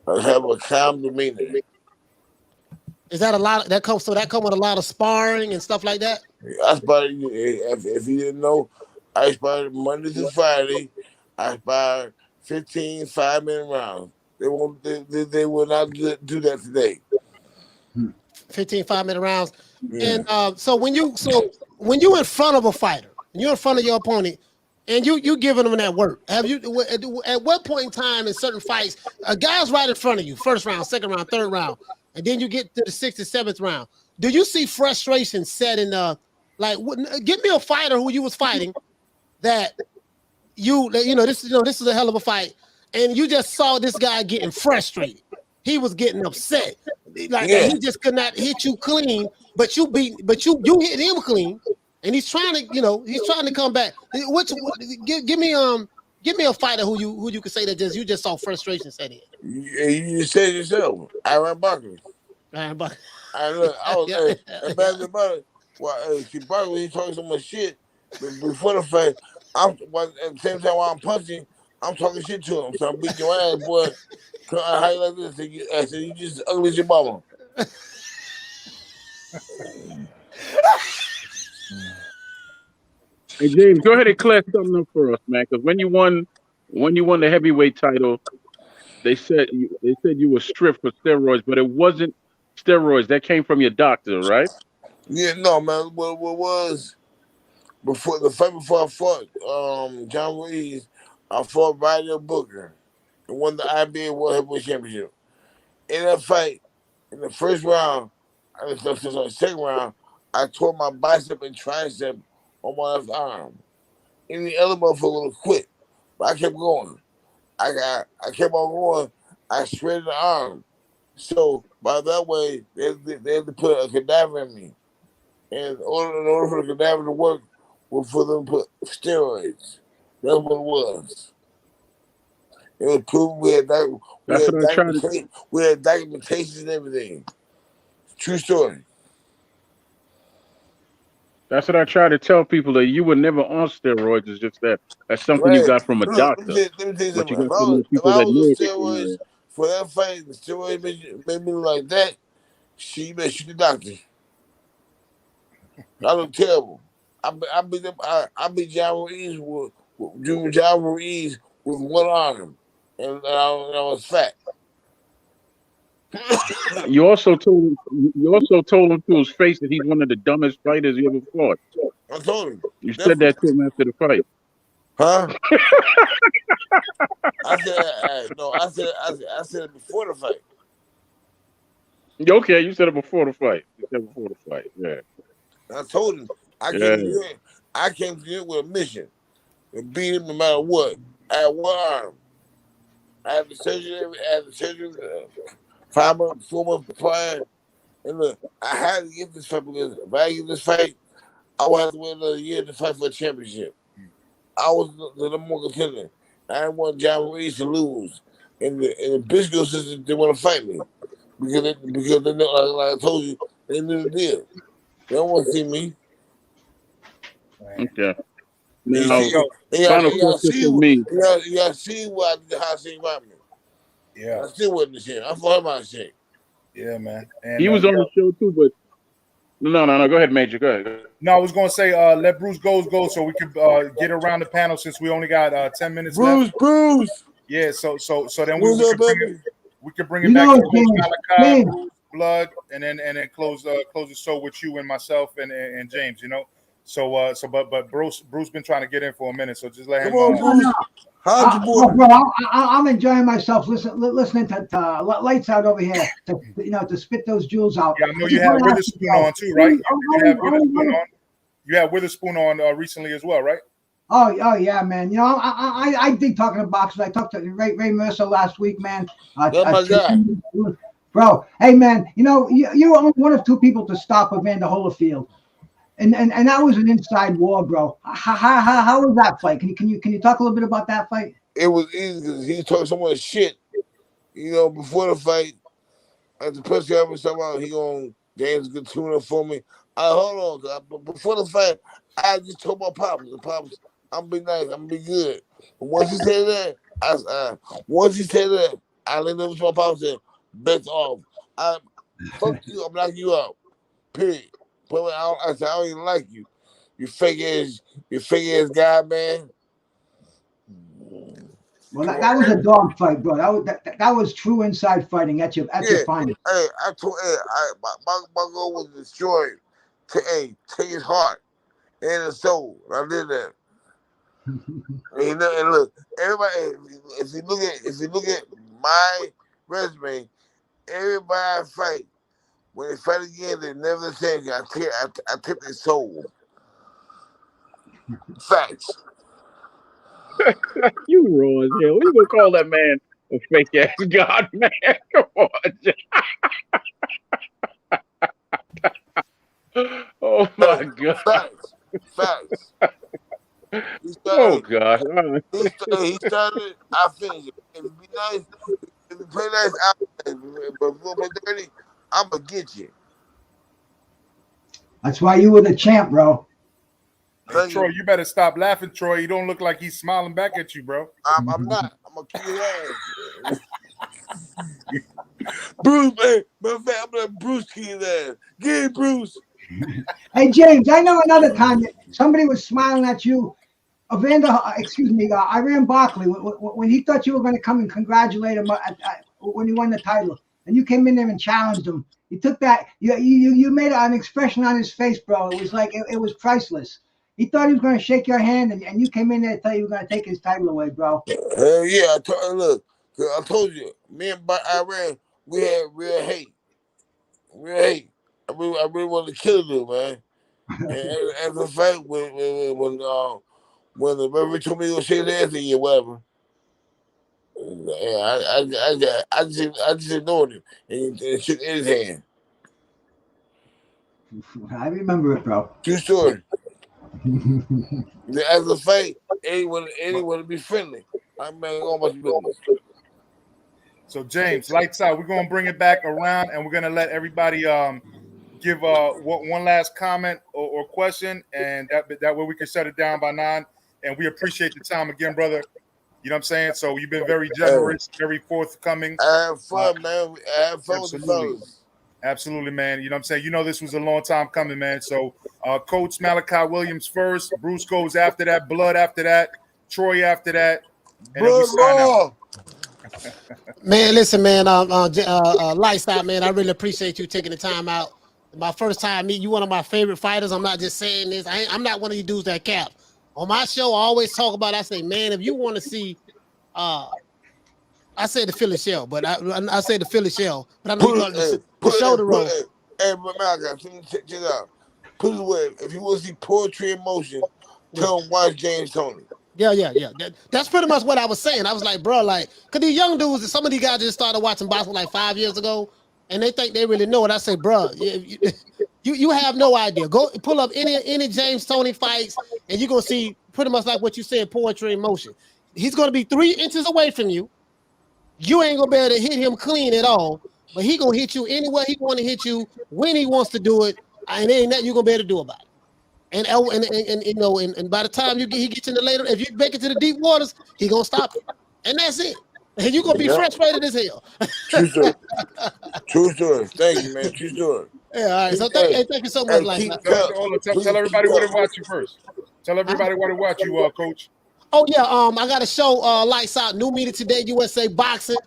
have a calm demeanor. Is that a lot? That comes with a lot of sparring and stuff like that. I sparred if you didn't know, I sparred Monday through Friday. I sparred 15 5-minute rounds. They will not do that today. 15 5-minute rounds. Yeah. And so when you in front of a fighter, and you're in front of your opponent, and you giving them that work, have you at what point in time in certain fights, a guy's right in front of you, first round, second round, third round, and then you get to the 6th and 7th round. Do you see frustration set in give me a fighter who you was fighting that this is a hell of a fight, and you just saw this guy getting frustrated. He was getting upset. Like he just could not hit you clean, but you hit him clean, and he's trying to come back. Give me a fighter who you could say that you just saw frustration set in. You said it yourself, Iran Barkley. Iran Barkley. I was bad about it. Well, see, Barkley, he talking so much shit before the fight. At the same time while I'm punching, I'm talking shit to him. So I'm beating your ass, boy. How you like this? I said, you just ugly as your mama. Hey James, go ahead and clear something up for us, man. Because when you won the heavyweight title, they said you were stripped for steroids, but it wasn't steroids. That came from your doctor, right? Yeah, no, man. What was before the fight before I fought John Ruiz, I fought Ryder Booker and won the IBA World Heavyweight Championship. In that fight, in the first round, second round, I tore my bicep and tricep on my left arm. Any other motherfucker would have quit, but I kept going. I kept on going. I shredded the arm. So By that way, they had to put a cadaver in me. And in order for the cadaver to work, was for them to put steroids. That's what it was. It was proven we had That's what I try to. documentation and everything. True story. That's what I try to tell people, that you were never on steroids. It's just that that's something you Right. got from a Look, doctor. let me tell you But you something. got so many If people I that was know on everything. steroids for that fight, the steroids made me look like that, you better shoot the doctor. I look terrible. I beat John Ruiz with one arm, and I was fat. You also told him to his face that he's one of the dumbest fighters you ever fought. I told him. You said that to him after the fight. Huh? I said no. I said it before the fight. Okay, you said it before the fight. Yeah. I told him I came here with a mission to beat him no matter what. I had one arm. I had the surgery 4 months prior. And look, I had to get this fight because if I get this fight, I would have to wait another year to fight for a championship. I was the number one contender. I didn't want John Ruiz to lose. And the Bisco sisters didn't want to fight me. Because they know, like I told you, they knew the deal. They don't want to see me. Okay. Now, You final question for me. You gotta see how I see Marvin. Yeah. I still wasn't ashamed. I fought him out of shame. Yeah, man. And, He was on the show too, but no. Go ahead, Major. Go ahead. No, I was gonna say let Bruce go so we could get around the panel since we only got 10 minutes left. Bruce. Yeah, so then we could bring it You back know, to James. Bruce Blood and then close the show with you and myself and James, you know. But Bruce been trying to get in for a minute, so just let him. Come on, Bruce. Bro, I'm enjoying myself listening to Lights Out over here to spit those jewels out. Yeah, I know you had Witherspoon on too, right? You had Witherspoon on recently as well, right? Oh yeah, man. You know, I dig talking to boxers. I talked to Ray Mercer last week, man. Oh my God. Bro, hey man, you know you were one of two people to stop Evander Holyfield. And that was an inside war, bro. How was that fight? Can you talk a little bit about that fight? It was easy because he talked so much shit. You know, before the fight, at the press conference, talking about he going James good tune up for me. Hold on, before the fight, I just told my pops, I'm gonna be nice, I'm gonna be good. But once he said that, I leaned over to my pops and said, "Bet off. Fuck you. I'm knocking you out. Period." But I said, I don't even like you. You fake ass guy, man. Well, that was a dog fight, bro. That was true inside fighting. That's your finest. Hey, I told my goal was destroyed. Take his heart and his soul. I did that. And look, everybody. If you look at my resume, everybody I fight. When they fight again, they never the same. I tip their soul. Facts. You raw as hell. You gonna call that man a fake ass god, man? Come on. Oh my God. Facts. Oh God. He started. I finished it. If you be nice, if you play nice, but if you play dirty, I'm gonna get you. That's why you were the champ, bro. Hey, Troy, you better stop laughing, Troy. You don't look like he's smiling back at you, bro. I'm not. I'm gonna kill your ass. Bruce, man. I'm gonna Bruce kill his ass. Get it, Bruce. Hey, James, I know another time that somebody was smiling at you. Iran Barkley, when he thought you were going to come and congratulate him when he won the title, and you came in there and challenged him. You took that. You made an expression on his face, bro. It was like it was priceless. He thought he was going to shake your hand, and you came in there to tell you were going to take his title away, bro. Yeah, I told you, me and Iran, we had real hate. I really wanted to kill him, man. And as a fact, when the referee told me to go shake his ass or whatever, I just ignored him and shook his hand. I remember it, bro. True story. As a fight, anyone to be friendly. I'm man, all my business. So James, lights out. We're gonna bring it back around, and we're gonna let everybody give one last comment or question, and that way we can shut it down by 9. And we appreciate the time again, brother. You know what I'm saying? So you've been very generous, very forthcoming. I have fun, man. I have fun with the fellas. Absolutely, man. You know what I'm saying? You know this was a long time coming, man. So Coach Malachi Williams first, Bruce goes after that, Blood after that, Troy after that, and then we sign out. Man, listen, man. Lights out, man. I really appreciate you taking the time out. My first time meeting you, one of my favorite fighters. I'm not just saying this. I'm not one of you dudes that cap. On my show, I always talk about. I say, man, if you want to see, I say the Philly shell, but I say the Philly shell, but I know the shoulder roll. Hey, Malachi, check it out. Put it away. If you want to see poetry in motion, tell him watch James Toney. Yeah. That's pretty much what I was saying. I was like, bro, cause these young dudes, some of these guys just started watching boxing like 5 years ago, and they think they really know it. I say, bro, you have no idea. Go pull up any James Toney fights, and you're gonna see pretty much like what you said, poetry in motion. He's gonna be 3 inches away from you. You ain't gonna be able to hit him clean at all, but he gonna hit you anywhere he want to hit you when he wants to do it, and there ain't nothing you gonna be able to do about it. And you know, and by the time he gets in the later, if you make it to the deep waters, he gonna stop it, and that's it. And you gonna be frustrated as hell. True story. True story. Thank you, man. True story. Yeah, all right. So thank you so much. Tell everybody where to watch you first. Tell everybody where to watch you, Coach. Oh yeah, I got a show, Lights Out, New Media Today, USA Boxing.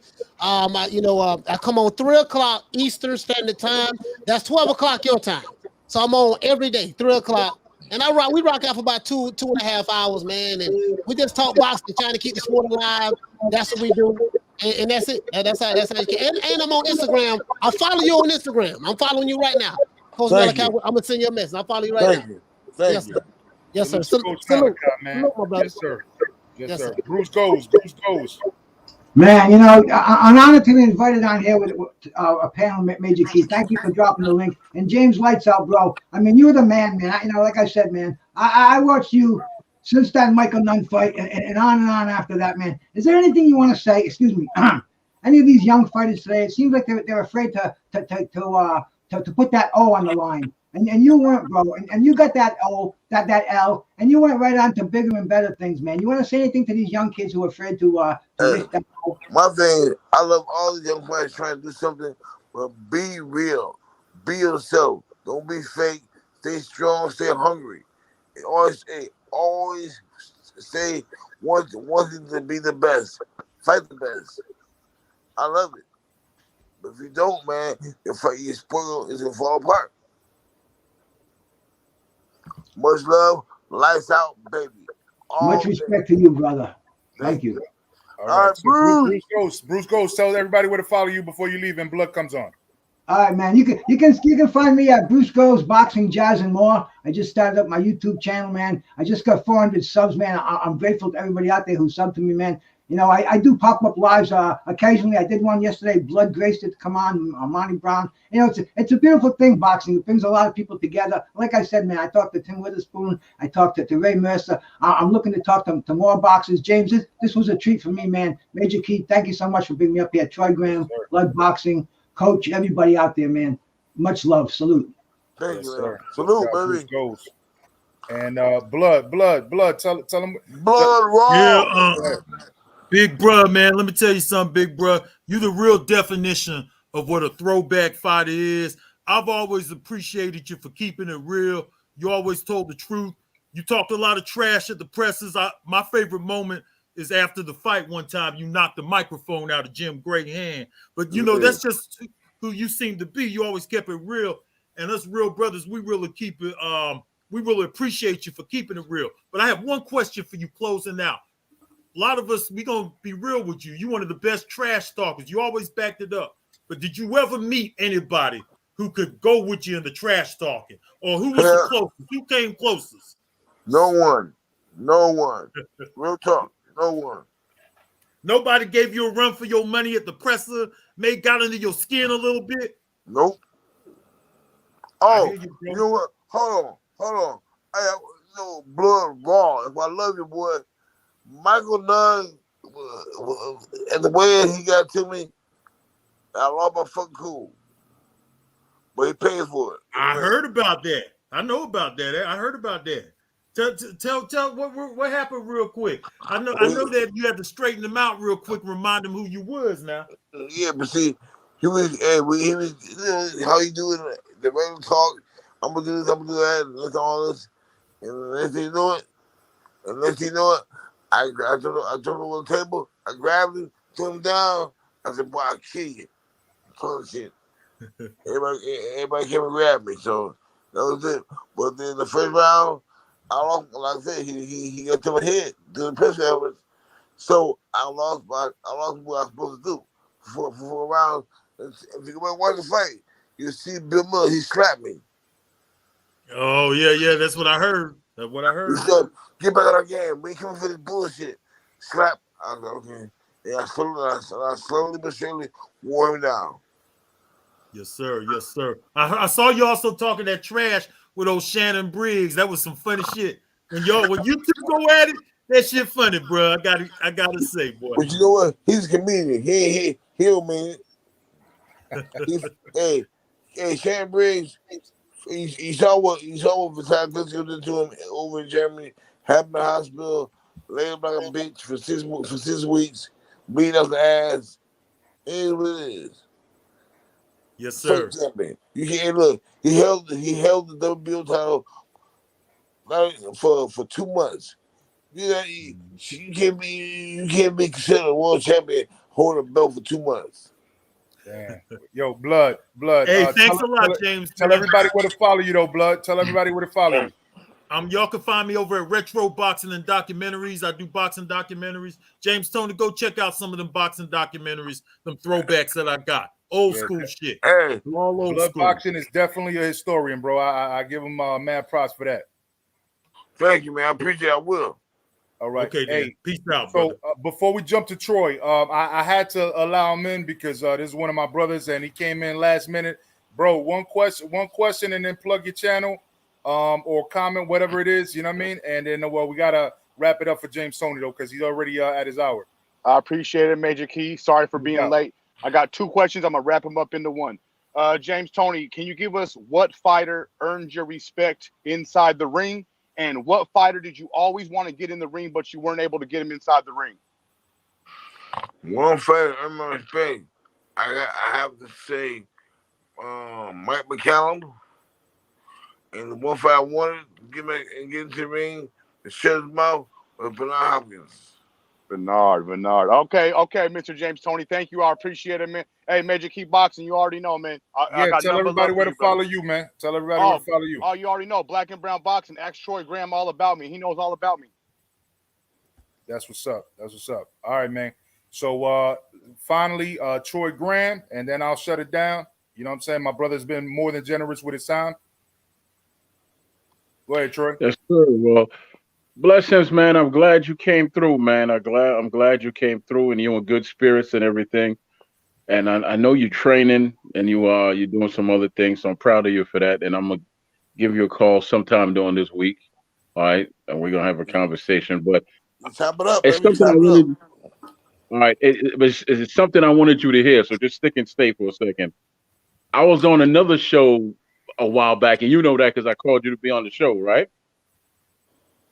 I come on 3:00 Eastern Standard Time. That's 12:00 your time. So I'm on every day, 3:00. And we rock out for about 2.5 hours, man. And we just talk boxing, trying to keep the sport alive. That's what we do. And that's it. That's how you can. And I'm on Instagram. I'll follow you on Instagram. I'm following you right now. Coach Malachi, I'm gonna send you a message. I'll follow you right now. Thank you. Yes, sir. Coach Malachi, man. Salute, my brother. Yes, sir. Yes, sir. Bruce goes. Man, you know, I'm honored to be invited on here with a panel, Major Key. Thank you for dropping the link. And James, lights out, bro. I mean, you're the man, man. Like I said, man, I watched you since that Michael Nunn fight and on after that, man. Is there anything you want to say? Excuse me. Any of these young fighters today, it seems like they're afraid to put that O on the line. And you weren't, bro. And you got that O, that L, and you went right on to bigger and better things, man. You want to say anything to these young kids who are afraid to lift that O? My thing, I love all the young players trying to do something, but be real. Be yourself. Don't be fake. Stay strong. Stay hungry. And always say wanting to be the best. Fight the best. I love it. But if you don't, man, your sport is going to fall apart. Much love. Lights out, baby. Much respect to you, brother. Thank you. All right, so Bruce Goes. Tell everybody where to follow you before you leave and Blood comes on. All right, man. You can find me at Bruce Goes Boxing, Jazz, and More. I just started up my YouTube channel, man. I just got 400 subs, man. I'm grateful to everybody out there who subbed to me, man. You know, I do pop-up lives occasionally. I did one yesterday. Blood graced it to come on, Monty Brown. You know, it's a beautiful thing, boxing. It brings a lot of people together. Like I said, man, I talked to Tim Witherspoon. I talked to Ray Mercer. I'm looking to talk to more boxers. James, this was a treat for me, man. Major Key, thank you so much for bringing me up here. Troy Graham, Blood Boxing, Coach, everybody out there, man. Much love. Salute. Thank you, sir. Salute, baby. Goes. And Blood. Tell them. Blood raw. Yeah, big bruh, man. Let me tell you something, big bruh. You the real definition of what a throwback fighter is. I've always appreciated you for keeping it real. You always told the truth. You talked a lot of trash at the presses. My favorite moment is after the fight one time. You knocked the microphone out of Jim Gray's hand. But, you know, that's just who you seem to be. You always kept it real. And us real brothers, we really keep it. We really appreciate you for keeping it real. But I have one question for you closing out. A lot of us, we going to be real with you. You're one of the best trash talkers. You always backed it up. But did you ever meet anybody who could go with you in the trash talking? Or who was the closest? Who came closest? No one. Real talk. No one. Nobody gave you a run for your money at the presser, got under your skin a little bit? Nope. I Oh, hear you, bro. you know what? Hold on. Blood raw. If I love you, boy, Michael Nunn, and the way he got to me, I lost my fucking cool. But he paid for it. I heard about that. I know about that. I heard about that. Tell what happened real quick. I know that you had to straighten him out real quick, remind him who you was now. Yeah, but see, he was you know, how you do it, the regular talk. I'm gonna do this, I'm gonna do that, and that's all this. And unless you know it, I told him on the table, I grabbed him, threw him down. I said, boy, I'll kill you. Told shit. Everybody came and grabbed me, so that was it. But then the first round, I lost, like I said, he got to my head doing the press conference. So I lost what I was supposed to do for 4 rounds. If you go and watch the fight, you see Bill Miller, he slapped me. Oh, yeah, that's what I heard. That's what I heard. He said, get back out of the game. We ain't coming for this bullshit. Slap. I was like, okay. Yeah, I slowly but surely wore him down. Yes, sir. Yes, sir. I saw you also talking that trash with old Shannon Briggs. That was some funny shit. When you two go at it, that shit funny, bro. I gotta say, boy. But you know what? He's a comedian. He don't mean it. Hey, Shannon Briggs. He saw what Vasily Klitschko did to him over in Germany. Had him in the hospital, laid him like a bitch for 6 weeks, beat up the ass. It is what it is. Yes, sir. You can't look. He held the WBO title for 2 months. You can't be considered a world champion holding a belt for 2 months. Damn. Yo, blood. Hey, thanks a lot, James. Tell everybody where to follow you, though, blood. Tell everybody where to follow you. Y'all can find me over at Retro Boxing and Documentaries. I do boxing documentaries. James Toney, go check out some of them boxing documentaries, them throwbacks that I got. Old school shit. Hey, all old blood school. boxing is definitely a historian, bro. I give him mad props for that. Thank you, man. I appreciate it. I will. All right. Okay, hey, then. Peace out, so brother. before we jump to Troy, I had to allow him in because this is one of my brothers, and he came in last minute. Bro, one question, and then plug your channel, or comment, whatever it is. You know what I mean? And then, we gotta wrap it up for James Toney though, because he's already at his hour. I appreciate it, Major Key. Sorry for being late. I got 2 questions. I'm gonna wrap them up into one. James Toney, can you give us what fighter earned your respect inside the ring? And what fighter did you always want to get in the ring, but you weren't able to get him inside the ring? One fighter earned my respect. I have to say Mike McCallum. And the one fight I wanted to get into the ring and shut his mouth was Bernard Hopkins. Bernard. Okay, Mr. James Toney. Thank you. I appreciate it, man. Hey, Major Key Boxing, you already know, man. I got tell everybody where to follow you, man. Tell everybody where to follow you. Oh, you already know. Black and Brown Boxing. Ask Troy Graham all about me. He knows all about me. That's what's up. All right, man. So finally, Troy Graham, and then I'll shut it down. You know what I'm saying? My brother's been more than generous with his time. Go ahead, Troy. Yes, sir. Well, blessings, man. I'm glad you came through, man. I'm glad you came through, and you're in good spirits and everything. And I know you're training, and you're doing some other things. So I'm proud of you for that. And I'm gonna give you a call sometime during this week. All right, and we're gonna have a conversation. But Tap it up, it's baby. something I wanted. All right, it's something I wanted you to hear. So just stick and stay for a second. I was on another show a while back, and you know that because I called you to be on the show, right?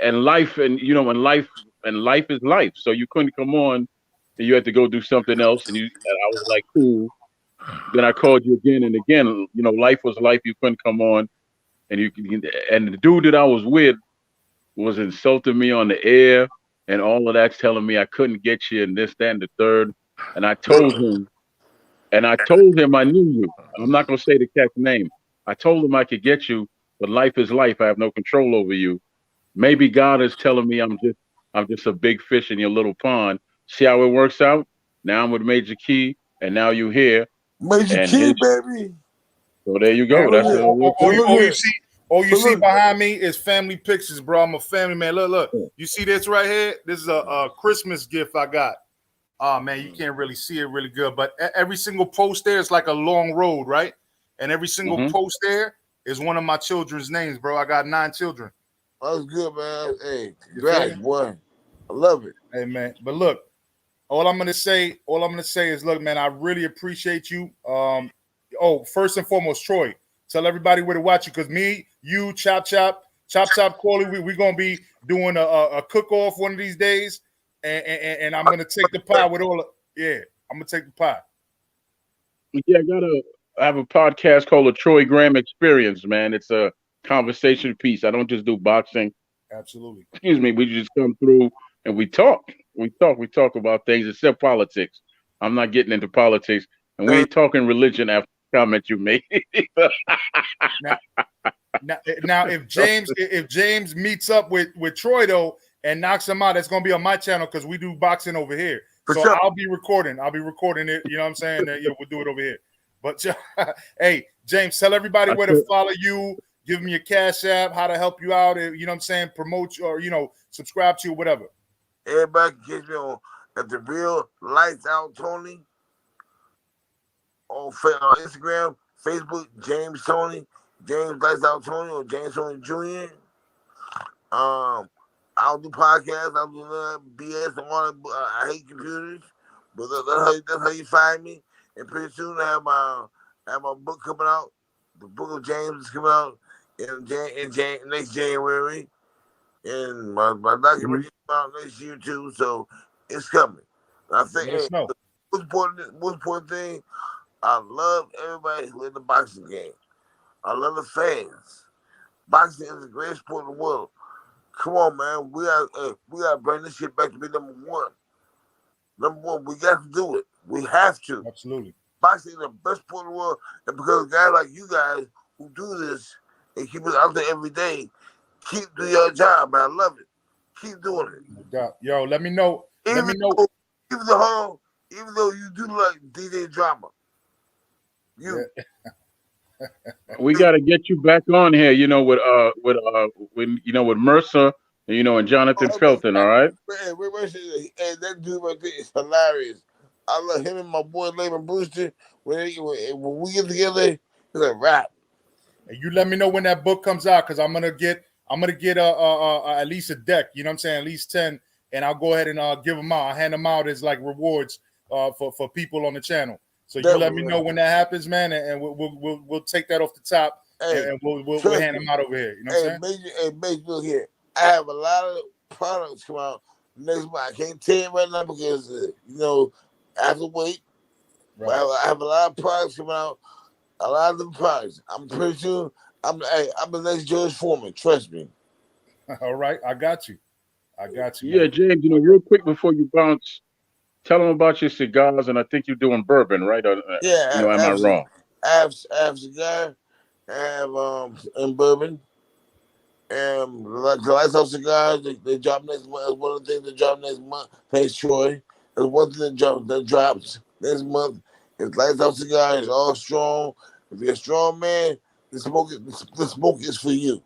And life is life. So you couldn't come on, and you had to go do something else. And I was like, cool. Then I called you again and again. You know, life was life. You couldn't come on, and the dude that I was with was insulting me on the air and all of that, telling me I couldn't get you and this, that, and the third. And I told him I knew you. I'm not gonna say the cat's name. I told him I could get you, but life is life. I have no control over you. Maybe God is telling me I'm just a big fish in your little pond. See how it works out? Now I'm with Major Key, and now you here. Major Key, baby. So there you go. That's all you see behind me is family pictures, bro. I'm a family man. Look. You see this right here? This is a Christmas gift I got. Oh man, you can't really see it really good, but every single post there is like a long road, right? And every single post there is one of my children's names, bro. I got 9 children. That's good, man. Hey, congrats, boy. I love it. Hey man, but look, all I'm gonna say is, look, man, I really appreciate you. First and foremost, Troy, tell everybody where to watch you, because me, you, Chop, Corley, we're gonna be doing a cook-off one of these days, and I'm gonna take the pie with all. I'm gonna take the pie. Yeah, I have a podcast called the Troy Graham Experience, man. It's a conversation piece. I don't just do boxing. Absolutely. Excuse me. We just come through and we talk. We talk about things except politics. I'm not getting into politics, and we ain't talking religion after the comment you made. now, if James meets up with Troy though and knocks him out, that's gonna be on my channel because we do boxing over here. So sure. I'll be recording it. You know what I'm saying? We'll do it over here. But hey, James, tell everybody where to follow you. Give me your Cash App, how to help you out. You know what I'm saying? Promote you, or subscribe to you, whatever. Everybody can get me on at the real Lights Out Toney on Instagram, Facebook, James Toney, James Lights Out Toney, or James Toney Jr. I'll do podcasts. I'll do BS. I hate computers, but that's how you find me. And pretty soon I have my book coming out. The Book of James is coming out in next January, and my documentary out next year too. So it's coming. I think most important thing, I love everybody who in the boxing game. I love the fans. Boxing is the greatest sport in the world. Come on, man. We gotta bring this shit back to be number one. Number one, we got to do it. We have to. Absolutely. Boxing is the best sport in the world, and because of guys like you guys who do this and keep it out there every day, keep doing your job, man. I love it. Keep doing it. No doubt. Yo, let me know. Even though you do like DJ Drama. We got to get you back on here, with Mercer, and Jonathan Felton, all right? Man, that dude right there is hilarious. I love him and my boy Layman Brewster. When we get together, it's a rap. And you let me know when that book comes out, because I'm gonna get at least a deck. You know what I'm saying? At least 10, and I'll go ahead and give them out. I'll hand them out as like rewards for people on the channel. So you let me know when that happens, man, and we'll take that off the top, and we'll hand them out over here. You know what I'm saying? Major, look here. I have a lot of products come out next month. I can't tell you right now because I have to wait. Right. I have a lot of products coming out. A lot of them products. I'm pretty sure I'm the next George Foreman. Trust me. All right, I got you. Yeah, man. James. Real quick before you bounce, tell them about your cigars, and I think you're doing bourbon, right? Yeah. Am I wrong? I have cigar. I have and bourbon. And the Lights Out cigars, they drop next month. One of the things that drop next month. Thanks, Troy. There's one thing that drops next month. It's Lights Out cigar. It's all strong. If you're a strong man, the smoke is for you.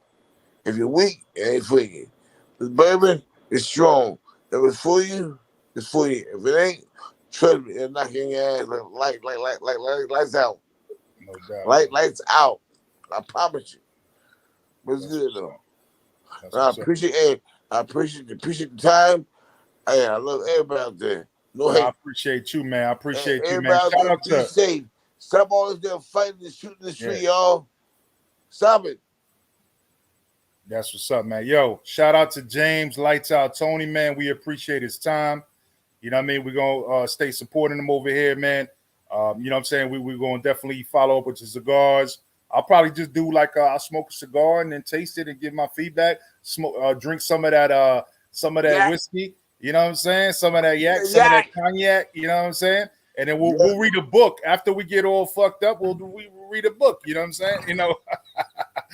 If you're weak, it ain't for you. The bourbon is strong. If it's for you, it's for you. If it ain't, trust me, it's knocking your ass like lights out. No doubt. Lights out. I promise you. But it's good though. I appreciate the time. Hey, I love everybody out there. I appreciate you, man. I appreciate you, man. Shout out to safe. Stop all this damn fighting and shooting the street, y'all. Stop it. That's what's up, man. Yo, shout out to James Lights Out Toney, man. We appreciate his time. You know what I mean? We're going to stay supporting him over here, man. You know what I'm saying? We're going to definitely follow up with the cigars. I'll probably just do I'll smoke a cigar and then taste it and give my feedback. Drink some of that whiskey. You know what I'm saying? Some of that yak, some of that cognac. You know what I'm saying? And then we'll read a book after we get all fucked up. We'll read a book. You know what I'm saying?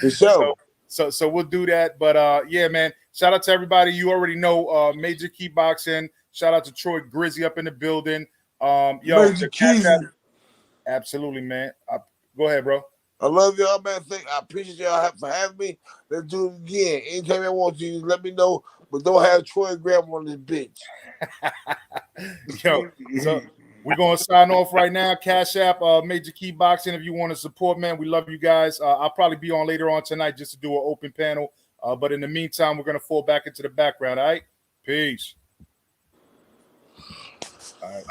For sure. So we'll do that. But yeah, man. Shout out to everybody. You already know Major Key Boxing. Shout out to Troy Grizzy up in the building. Major Key. Absolutely, man. Go ahead, bro. I love y'all, man. I appreciate y'all for having me. Let's do it again. Anytime I want you, let me know. but don't have Troy Graham on this bitch. Yo, so we're gonna sign off right now. Cash App, Major Key Boxing. If you want to support, man, we love you guys. I'll probably be on later on tonight just to do an open panel. But in the meantime, we're gonna fall back into the background. All right, peace. All right.